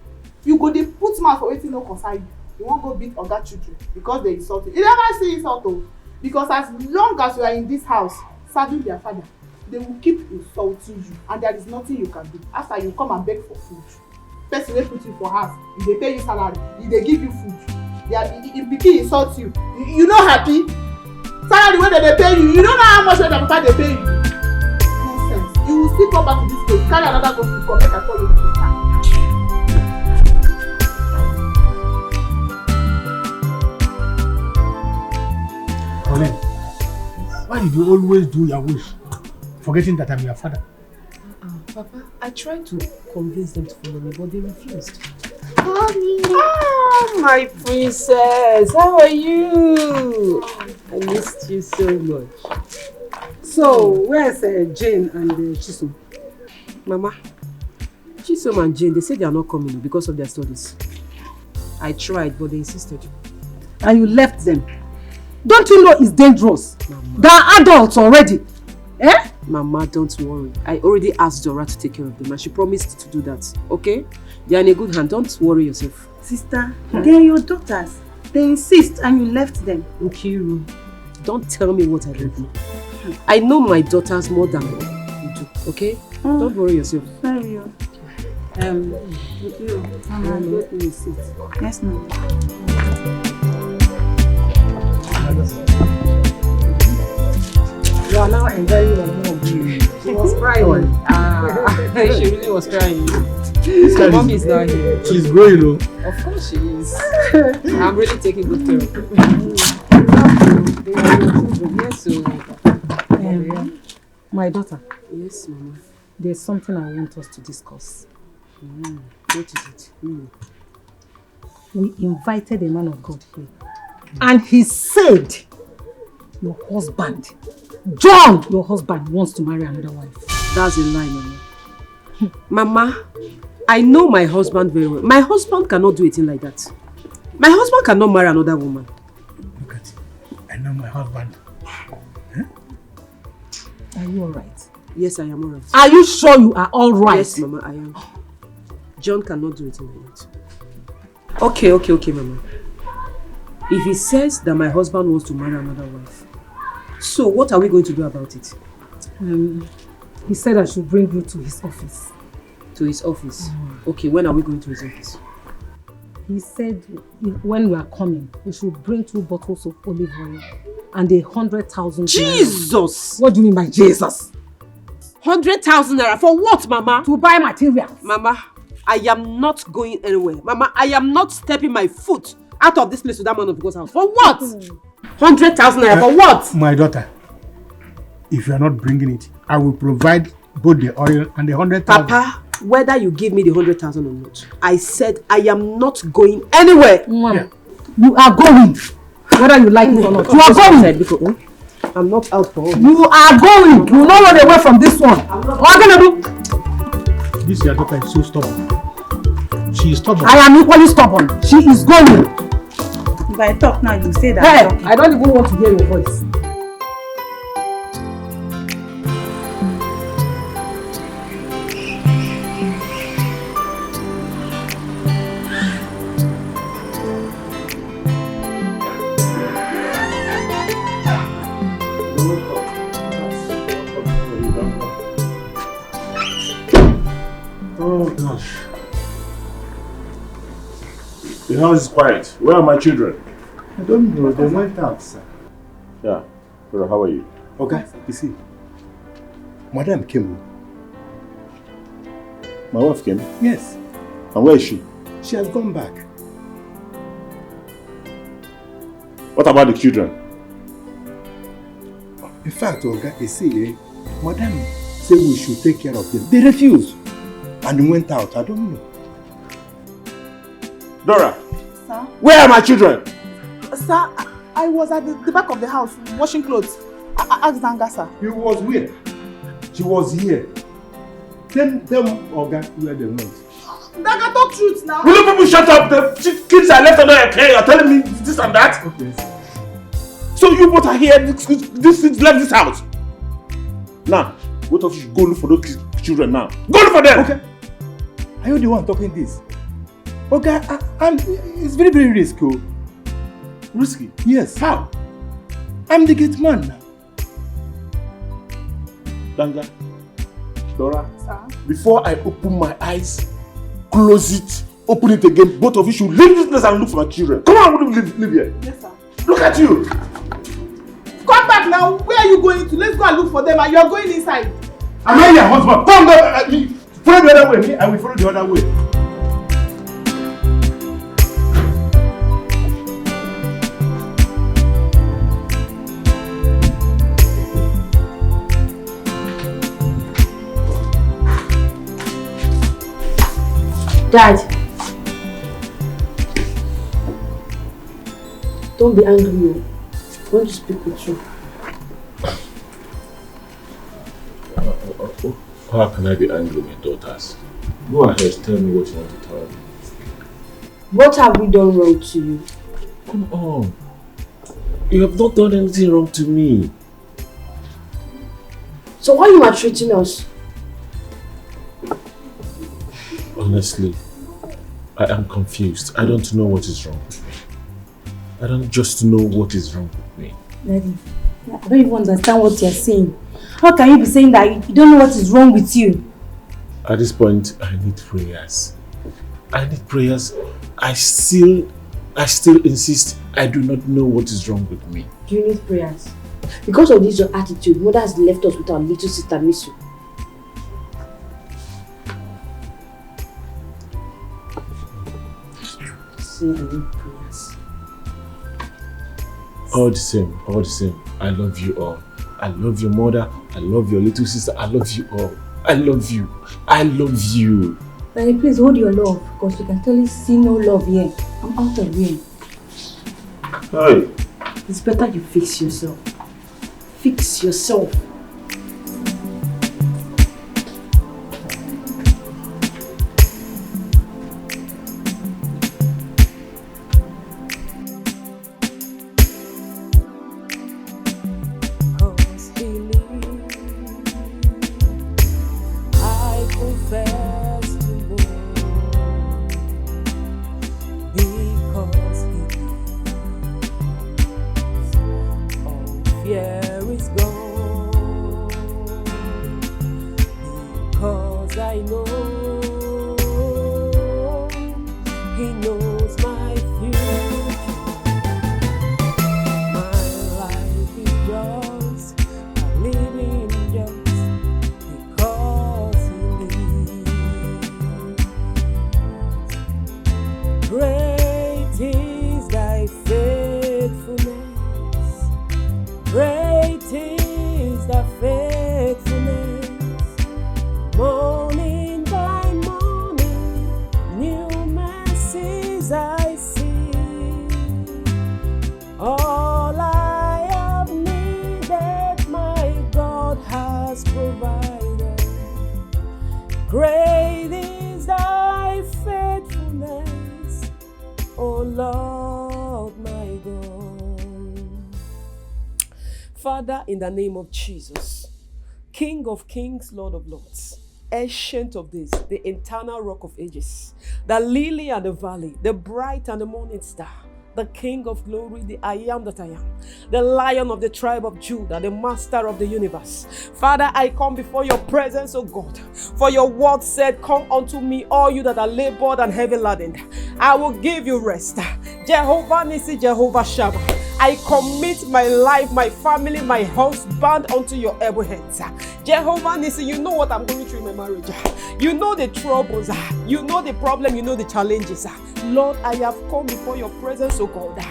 You go dey put mouth for wetin no concern you. You won't go beat other children because they insult you. You never see insult oh. Because as long as you are in this house serving their father, they will keep insulting you and there is nothing you can do. After you come and beg for food, person wey put you for house, if they pay you salary, if they give you food, if pikin insult you, you no happy? Salary wey they pay you, you don't know how much wey their papa dey pay you. Nonsense. You will still come back to this place, carry another go to come make I call you this time. Colin, why did you always do your wish, forgetting that I'm your father? Papa, I tried to convince them to follow me, but they refused. Mommy! Ah, my princess! How are you? I missed you so much. So, where's Jane and Chisom? Mama, Chisom and Jane, they say they are not coming because of their studies. I tried, but they insisted. And you left them. Don't you know it's dangerous? Mama. They are adults already. Eh? Mama, don't worry. I already asked Dora to take care of them and she promised to do that. Okay? They are in a good hand. Don't worry yourself. Sister, they are your daughters. They insist and you left them. Nkiru, don't tell me what I don't know. I know my daughters more than you do. Okay? Don't worry yourself. Sorry. Nkiru, let me sit. Yes, ma'am. You are now enjoying your mom. She was crying. She really was crying. Mom is not here. She's growing, though. Of course she is. I'm really taking good care of her. Yes, so. My daughter. Yes, Mama. There's something I want us to discuss. What is it? We invited a man of God here. And he said, your husband, John, your husband wants to marry another wife. That's a lie, Mama. Mama, I know my husband very well. My husband cannot do a thing like that. My husband cannot marry another woman. Look at it. I know my husband. Huh? Are you alright? Yes, I am alright. Are you sure you are alright? Yes, Mama, I am. John cannot do a thing like that. Okay, Mama. If he says that my husband wants to marry another wife, so what are we going to do about it? He said I should bring you to his office. To his office? Okay, when are we going to his office? He said when we are coming, we should bring 2 bottles of olive oil and 100,000 Jesus! What do you mean by Jesus? 100,000 naira for what, Mama? To buy materials. Mama, I am not going anywhere. Mama, I am not stepping my foot out of this place to that man of God's house. For what? 100,000 naira for what? My daughter, if you are not bringing it, I will provide both the oil and the 100,000. Papa, whether you give me the 100,000 or not, I said I am not going anywhere. Yeah. You are going, whether you like it or not. You are going. I'm not out for all. You are going. You will not run away from this one. What are you going to do? This your daughter is so stubborn. She is stubborn. I am equally stubborn. She is going. If I talk now, you say that. Hey, I don't even want to hear your voice. Oh gosh. The house is quiet. Where are my children? I don't know. They went out, sir. Yeah. Pero how are you? Okay, you see. Madam came. My wife came? Yes. And where is she? She has gone back. What about the children? In fact, Oga, you see, Madam said we should take care of them. They refused. And they went out. I don't know. Dora! Sir? Where are my children? Sir, I was at the back of the house washing clothes. I asked Danga, sir. You was where? She was here. Tell Oga where they went. Danga, talk truth now. Will you people shut up? The kids are left under your care. You're telling me this and that? Okay. So you both are here. This kids left this house. Now, both of you should go look for those children now. Go look for them! Okay. Are you the one talking this? Okay, and it's very, very risky. Risky? Yes. How? I'm the gate man now. Danga, Dora, sir? Before I open my eyes, close it, open it again, both of you should leave this place and look for my children. Come on, live here. Yes, sir. Look at you. Come back now. Where are you going to? Let's go and look for them and you are going inside. Am I your husband? Come go. Follow the other way. Me, I will follow the other way. Dad, don't be angry. I want to speak with you. How can I be angry with my daughters? Go ahead, tell me what you want to tell me. What have we done wrong to you? Come on. You have not done anything wrong to me. So why are you maltreating us? Honestly, I am confused. I don't know what is wrong with me. I don't just know what is wrong with me. Daddy, I don't even understand what you're saying. How can you be saying that you don't know what is wrong with you? At this point, I need prayers. I need prayers. I still insist I do not know what is wrong with me. Do you need prayers? Because of this your attitude, mother has left us with our little sister Nwosu. Say I need prayers. All the same. I love you all. I love your mother. I love your little sister. I love you all. I love you. I love you. Daddy, please hold your love, because we can totally see no love here. I'm out of here. Hi. It's better you fix yourself. Fix yourself. Father, in the name of Jesus, King of kings, Lord of lords, Ancient of days, the eternal rock of ages, the lily and the valley, the bright and the morning star, the King of glory, the I am that I am, the Lion of the tribe of Judah, the Master of the universe. Father, I come before your presence, O God, for your word said, come unto me, all you that are labored and heavy laden. I will give you rest. Jehovah Nissi, Jehovah Shammah. I commit my life, my family, my husband unto your able hands. Jehovah Nissi, you know what I'm going through in my marriage. You know the troubles. You know the problem. You know the challenges. Lord, I have come before your presence, O God,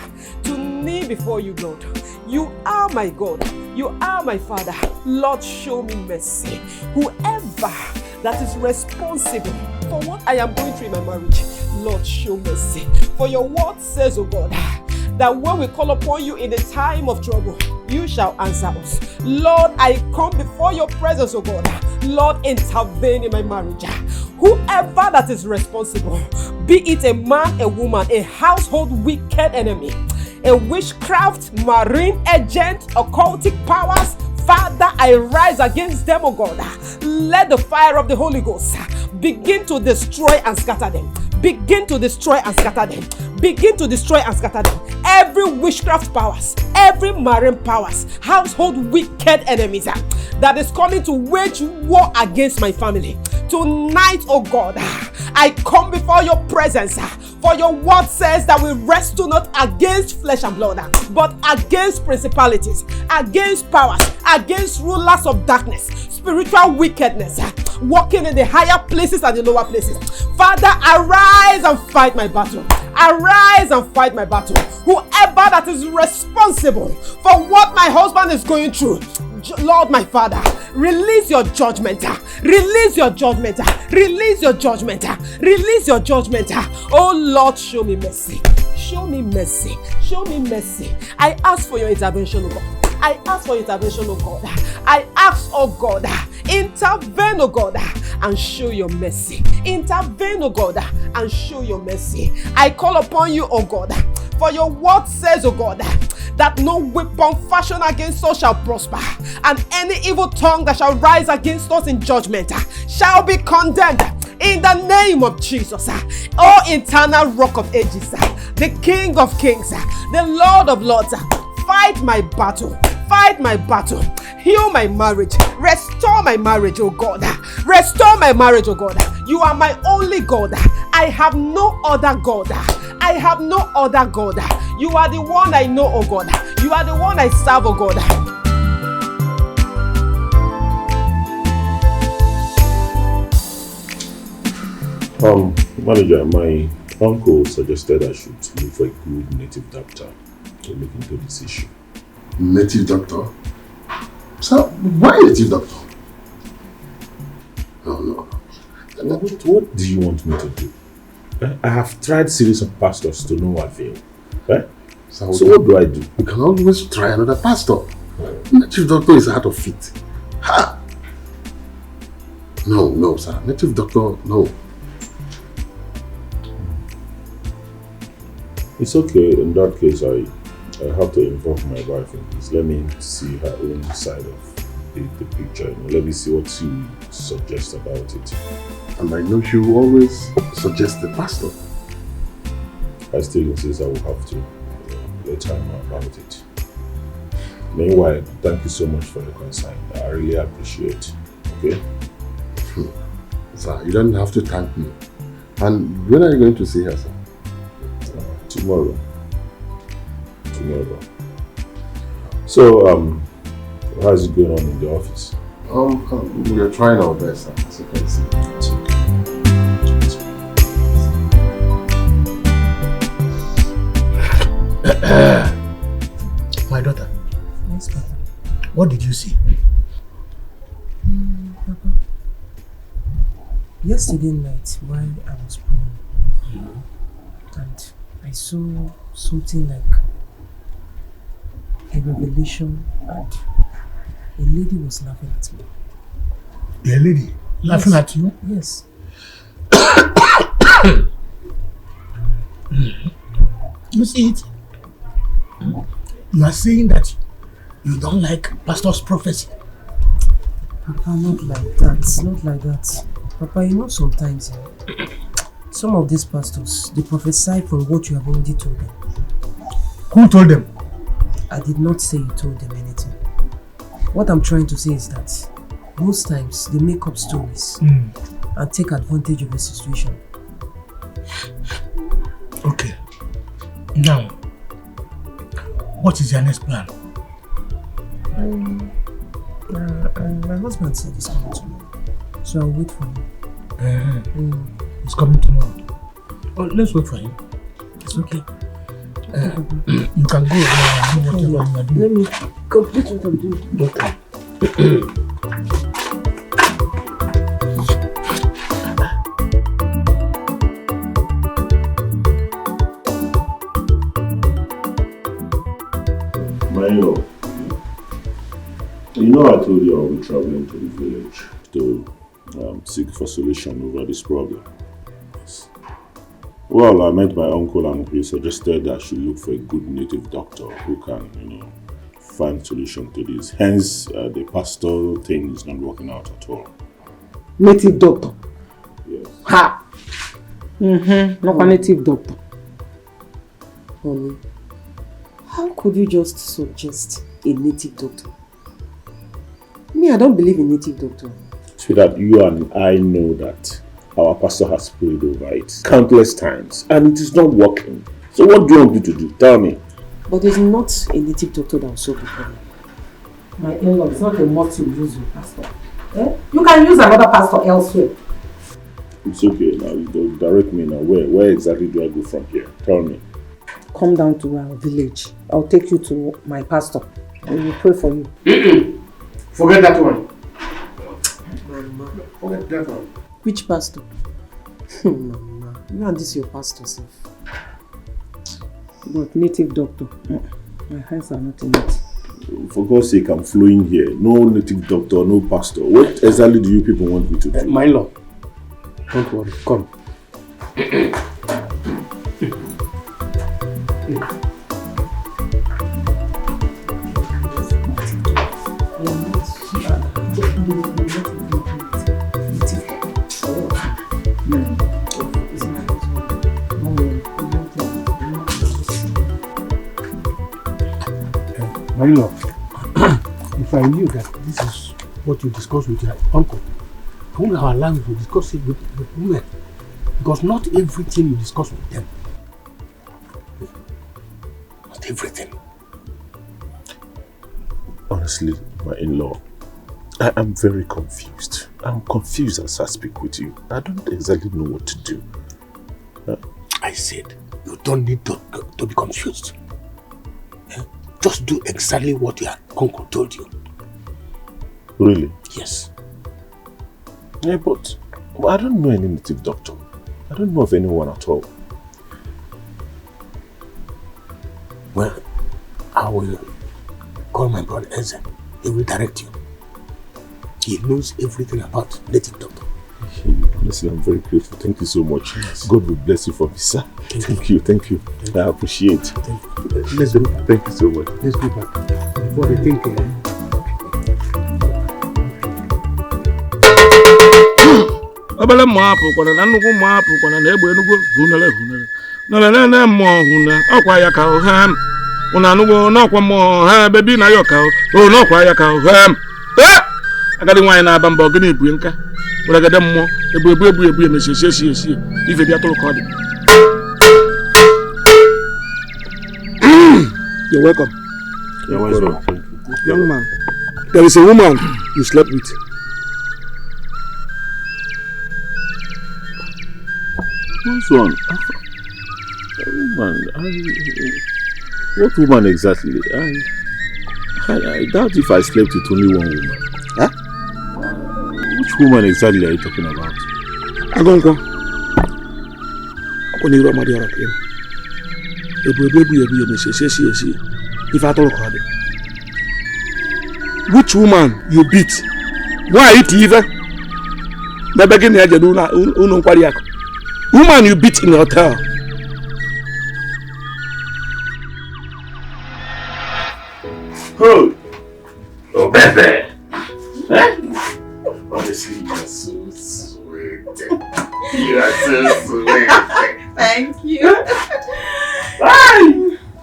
to kneel before you, Lord. You are my God. You are my Father. Lord, show me mercy. Whoever that is responsible for what I am going through in my marriage, Lord, show mercy. For your word says, O God, that when we call upon you in the time of trouble, you shall answer us. Lord, I come before your presence, O God. Lord, intervene in my marriage. Whoever that is responsible, be it a man, a woman, a household wicked enemy, a witchcraft, marine agent, occultic powers, Father, I rise against them, O God. Let the fire of the Holy Ghost begin to destroy and scatter them. Begin to destroy and scatter them. Begin to destroy and scatter them. Every witchcraft powers, every marine powers, household wicked enemies that is coming to wage war against my family. Tonight, oh God, I come before your presence. For your word says that we wrestle not against flesh and blood, but against principalities, against powers, against rulers of darkness, spiritual wickedness, walking in the higher places and the lower places. Father, arise and fight my battle. Arise and fight my battle. Whoever that is responsible for what my husband is going through, Lord, my Father, release your judgment. Release your judgment. Release your judgment. Release your judgment. Oh Lord, show me mercy. Show me mercy. Show me mercy. I ask for your intervention, O God. I ask for intervention, oh God. I ask, oh God, intervene, oh God, and show your mercy. Intervene, oh God, and show your mercy. I call upon you, oh God, for your word says, oh God, that no weapon fashioned against us shall prosper, and any evil tongue that shall rise against us in judgment shall be condemned. In the name of Jesus, oh eternal rock of ages, the King of kings, the Lord of lords, fight my battle. Fight my battle. Heal my marriage. Restore my marriage, oh God. Restore my marriage, oh God. You are my only God. I have no other God. I have no other God. You are the one I know, oh God. You are the one I serve, oh God. Manager, my uncle suggested I should look for a good native doctor to look into this issue. Native doctor? Sir, why native doctor? No. What do you want me to do? I have tried series of pastors to no avail. So what do I do? You can always try another pastor. Native doctor is out of it. Ha! No, sir. Native doctor, no. It's okay. In that case, I have to involve my wife in this. Let me see her own side of the picture. Let me see what she suggests about it. And I know she will always suggest the pastor. I still insist I will have to let her know about it. Meanwhile, thank you so much for your concern. I really appreciate it. Okay? Sir, you don't have to thank me. And when are you going to see her, sir? Tomorrow. So, how's it going on in the office? We are trying our best, sir, as you can see. My daughter. Yes, Papa. What did you see? Papa. Yesterday night, while I was praying, and I saw something like a revelation, and a lady was laughing at me. A lady laughing at you? Yes. You see it? You are saying that you don't like pastor's prophecy. Papa, not like that. Not like that. Papa, you know sometimes some of these pastors, they prophesy from what you have already told them. Who told them? I did not say you told them anything. What I'm trying to say is that most times they make up stories and take advantage of the situation. Okay. Now, what is your next plan? My husband said he's coming tomorrow, so I'll wait for him. He's coming tomorrow. Oh, let's wait for him. It's okay. You can go and do whatever you are doing. Let me complete what I'm doing. Okay. Mayo, you know I told you I'll be traveling to the village to seek for solution over this problem. Yes. Well, I met my uncle and he suggested I should look for a good native doctor who can, find solution to this. Hence, the pastor thing is not working out at all. Native doctor? Yes. Ha! Not a native doctor. Honey, how could you just suggest a native doctor? Me, I don't believe in native doctor. So that you and I know that our pastor has prayed over it countless times and it is not working. So what do you want me to do? Tell me. But it's not a native doctor that will solve the problem. My in-law, it's not a must to use your pastor. You can use another pastor elsewhere. It's okay now. You direct me now. Where exactly do I go from here? Tell me. Come down to our village. I'll take you to my pastor. And we'll pray for you. Forget that one. Forget that one. Which pastor? Mama, you and this your pastor self. But native doctor, my hands are not in it. For God's sake, I'm flowing here. No native doctor, no pastor. What exactly do you people want me to do? My lord, don't worry. Come. My lord, if I knew that this is what you discussed with your uncle, I wouldn't have allowed you to discuss it with women. Because not everything you discuss with them. Not everything. Honestly, my in-law, I am very confused. I'm confused as I speak with you. I don't exactly know what to do. I said, you don't need to be confused. Just do exactly what your uncle told you. Really? Yes. Yeah, but I don't know any native doctor. I don't know of anyone at all. Well, I will call my brother Eze. He will direct you. He knows everything about native doctor. Honestly, I'm very grateful. Thank you so much. Yes. God will bless you for me, sir. Thank you. I appreciate it. Let's go back. Thank you so much. Let's go back. Before they think... Obele mmapụ kwana na nnukwu mmapụ kwana na egbe enugwu hunere na na mmụọ hune ọkwa ya ka ha una nugwo n'ọkwa mmụọ ha bebi na ya ka o n'ọkwa ya ka ha agadi nwanyị na-aba mba ogene ebu nka were gade mmụọ ebu emesi esi ife bịa tụrụ ka ọ dị. You're welcome. You're welcome. Young man, there is a woman you slept with. Which one? Woman? What woman exactly? I doubt if I slept with only one woman. Huh? Which woman exactly are you talking about? Agonko. Akoniru amadi ora kire. Ebu esi. If I talk about it. Which woman you beat? Why it even? Na begin ya jedu na unu nkwari yako. Woman you beat in the hotel. Oh, baby. Honestly, you are so sweet. You are so sweet. Thank you.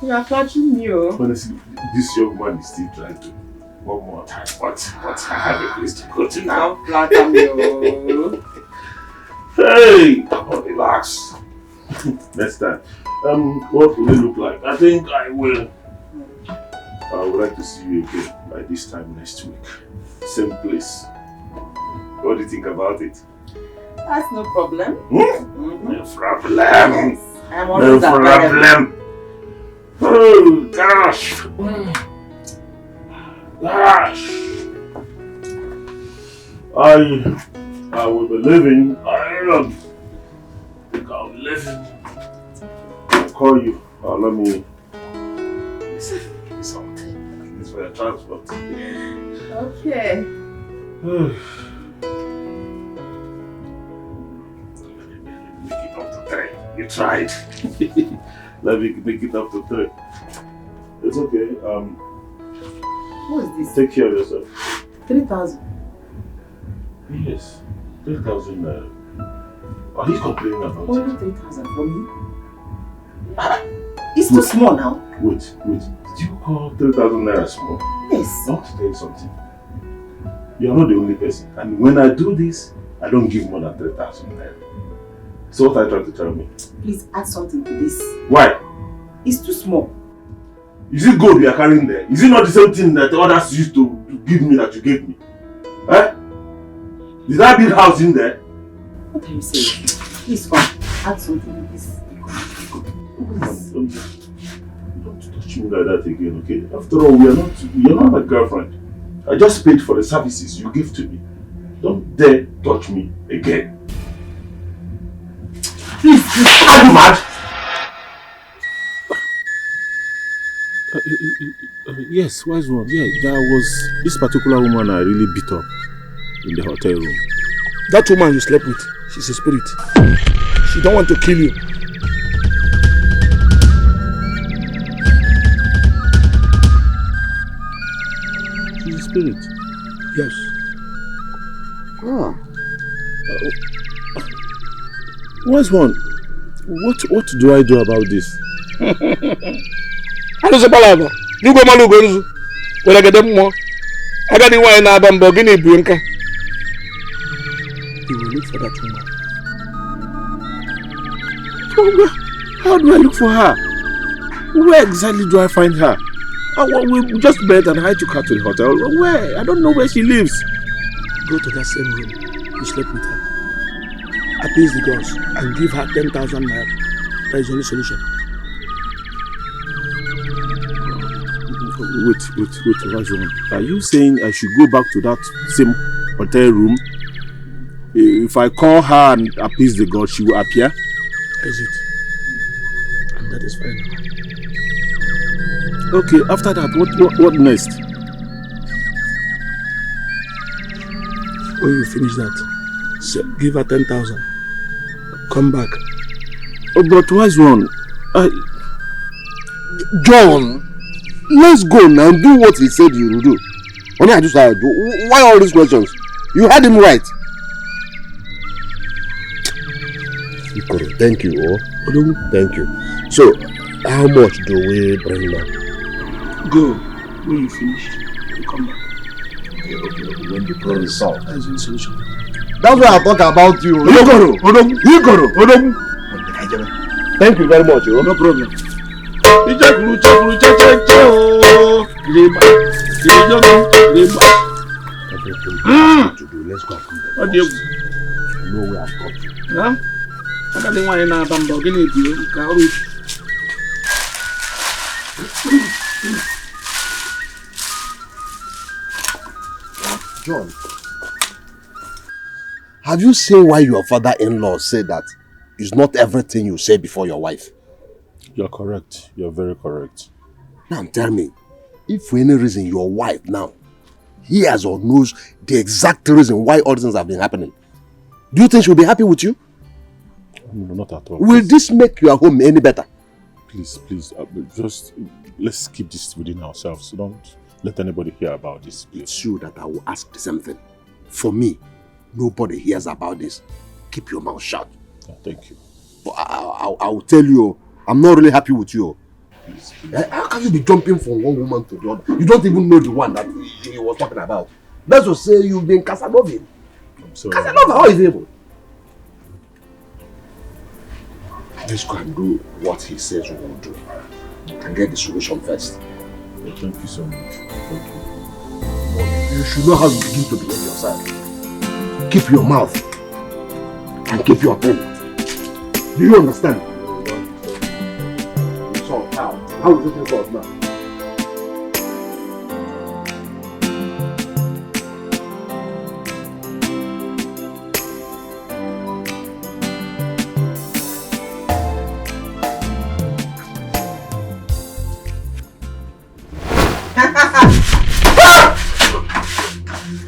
You are touching me. Honestly, this young man is still trying to one more time, but I have a place to go to now. Flatter me. Hey, come on, relax. Next time. What will it look like? I think I will. I would like to see you again by this time next week. Same place. What do you think about it? That's no problem. No problem. Yes, I'm No always problem. Oh, gosh. Gosh. I will be leaving. I think I'll be leaving. I'll call you. Let me something. It's for your transport. Okay. Make it up to 3. You tried. Let me make it up to 3. It's okay. Who is this? Take care of yourself. 3,000. Yes. 3,000. Are you complaining about it? Only 3,000 for me? It's too small now. Wait. Did you call 3,000 naira small? Yes. I want to tell you something. You are not the only person. And when I do this, I don't give more than 3,000 naira. So what are you trying to tell me? Please add something to this. Why? It's too small. Is it gold you are carrying there? Is it not the same thing that others used to give me that you gave me? Eh? Did I build house in there? What are you saying? Please come. Add something to this. Don't touch me like that again, okay? After all, you're not my girlfriend. I just paid for the services you give to me. Don't dare touch me again. Please, are you mad? Yes, wise one. Yeah, there was this particular woman I really beat up in the hotel room. That woman you slept with, she's a spirit. She don't want to kill you. She's a spirit. Yes. Wise one, what do I do about this? Alụsị palava, n'ugbo mmanụ ugorizu, were gede mmụọ. Agadi nwaanyị na-aba mbọ gị na-ebu nka. You will look for that woman. How do I look for her? Where exactly do I find her? We just met and I took her to the hotel. Where? I don't know where she lives. Go to that same room. You slept with her. Appease the girls and give her 10,000 naira. That is the only solution. Wait, wise one. Are you saying I should go back to that same hotel room? If I call her and appease the god, she will appear? Is it? And that is fine. Okay, after that, what next? When you finish that, give her 10,000. Come back. Oh, but wise one, John, let's go now and do what he said you will do. Only I just do. Why all these questions? You had him right. Thank you. Thank you. So, how much do we bring now? Go. When you finish, you come back. Okay. When the problem is solved. That's the solution. That's why I talk about you. Thank you very much. No problem. To do. Let's go. What do you know where I've got you? Huh? I got the one in our bamboo. Give me you. John, have you seen why your father-in-law said that it's not everything you say before your wife? You're correct. You're very correct. Now tell me, if for any reason your wife now hears or knows the exact reason why all these things have been happening, do you think she'll be happy with you? No, not at all. Will this make your home any better? Please, just let's keep this within ourselves. Don't let anybody hear about this. Please. It's you that I will ask the same thing. For me, nobody hears about this. Keep your mouth shut. Yeah, thank you. But I will tell you, I'm not really happy with you. Please. How can you be jumping from one woman to the other? You don't even know the one that he was talking about. Let's just say you've been Casanova. I'm sorry. Casanova, how is it able? Let's go and do what he says we will do. And get the solution first. Thank you so much. Thank you. You should know how you begin to behave yourself. Keep your mouth and keep your pen. Do you understand? So how is it for us now?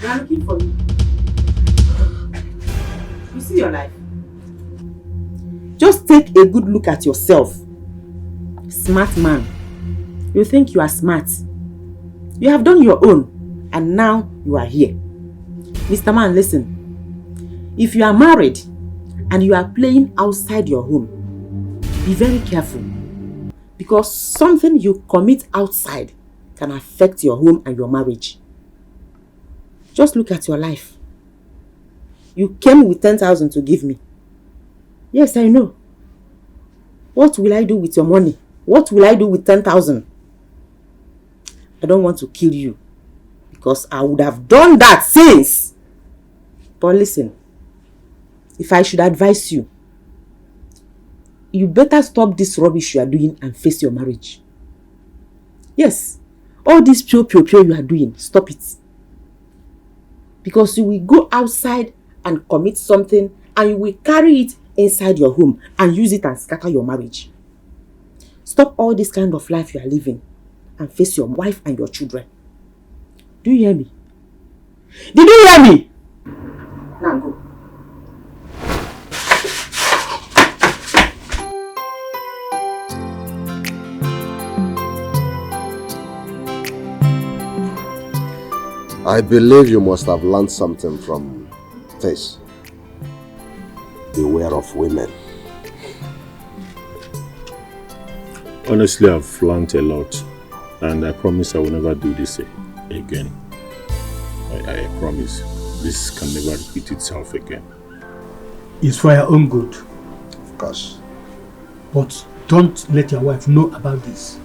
They are looking for you. You see your life? Just take a good look at yourself. Smart man. You think you are smart. You have done your own and now you are here. Mr. Man, listen. If you are married and you are playing outside your home, be very careful. Because something you commit outside can affect your home and your marriage. Just look at your life. You came with 10,000 to give me. Yes, I know. What will I do with your money? What will I do with 10,000? I don't want to kill you because I would have done that since. But listen, if I should advise you, you better stop this rubbish you are doing and face your marriage. Yes, all this pure you are doing, stop it. Because you will go outside and commit something and you will carry it inside your home and use it and scatter your marriage. Stop all this kind of life you are living and face your wife and your children. Do you hear me? Did you hear me? Now go. I believe you must have learned something from this. Beware of women. Honestly, I've learned a lot, and I promise I will never do this again. I promise. This can never repeat itself again. It's for your own good. Of course. But don't let your wife know about this.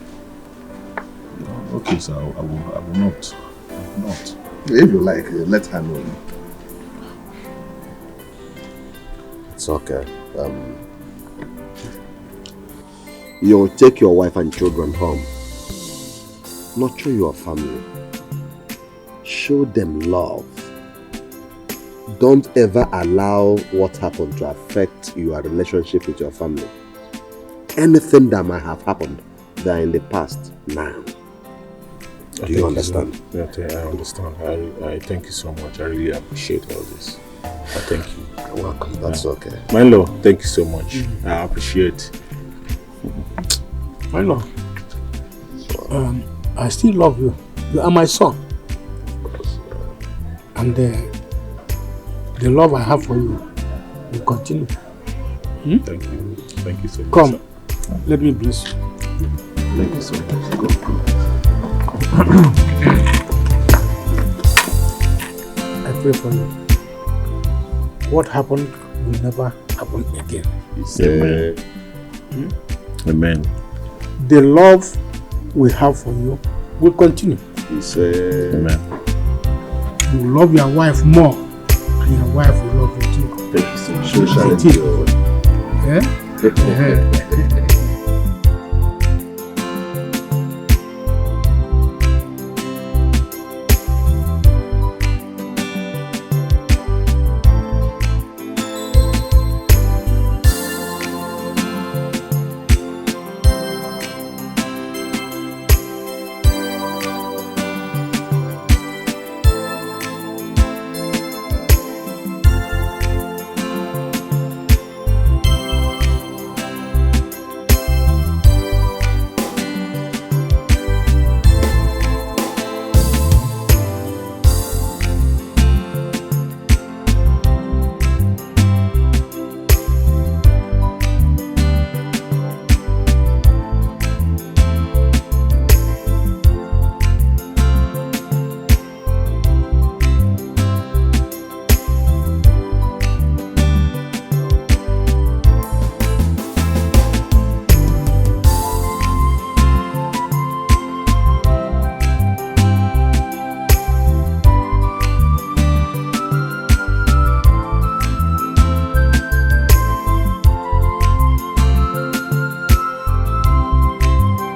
Okay, so I will not. I will not. If you like, let her know. It's okay. You'll take your wife and children home. Nurture your family. Show them love. Don't ever allow what happened to affect your relationship with your family. Anything that might have happened, they're in the past now. Do you understand? Yeah, I understand. I thank you so much. I really appreciate all this. I thank you. You're welcome. That's okay. My lord, thank you so much. I appreciate. My lord, I still love you. You are my son. And the love I have for you will continue. Thank you. Thank you so much. Come, let me bless you. Thank you so much. Go. I pray for you. What happened will never happen again. Amen. Amen. The love we have for you will continue. Amen. You will love your wife more, and your wife will love you too. Thank you so much. So shall it be. Yeah?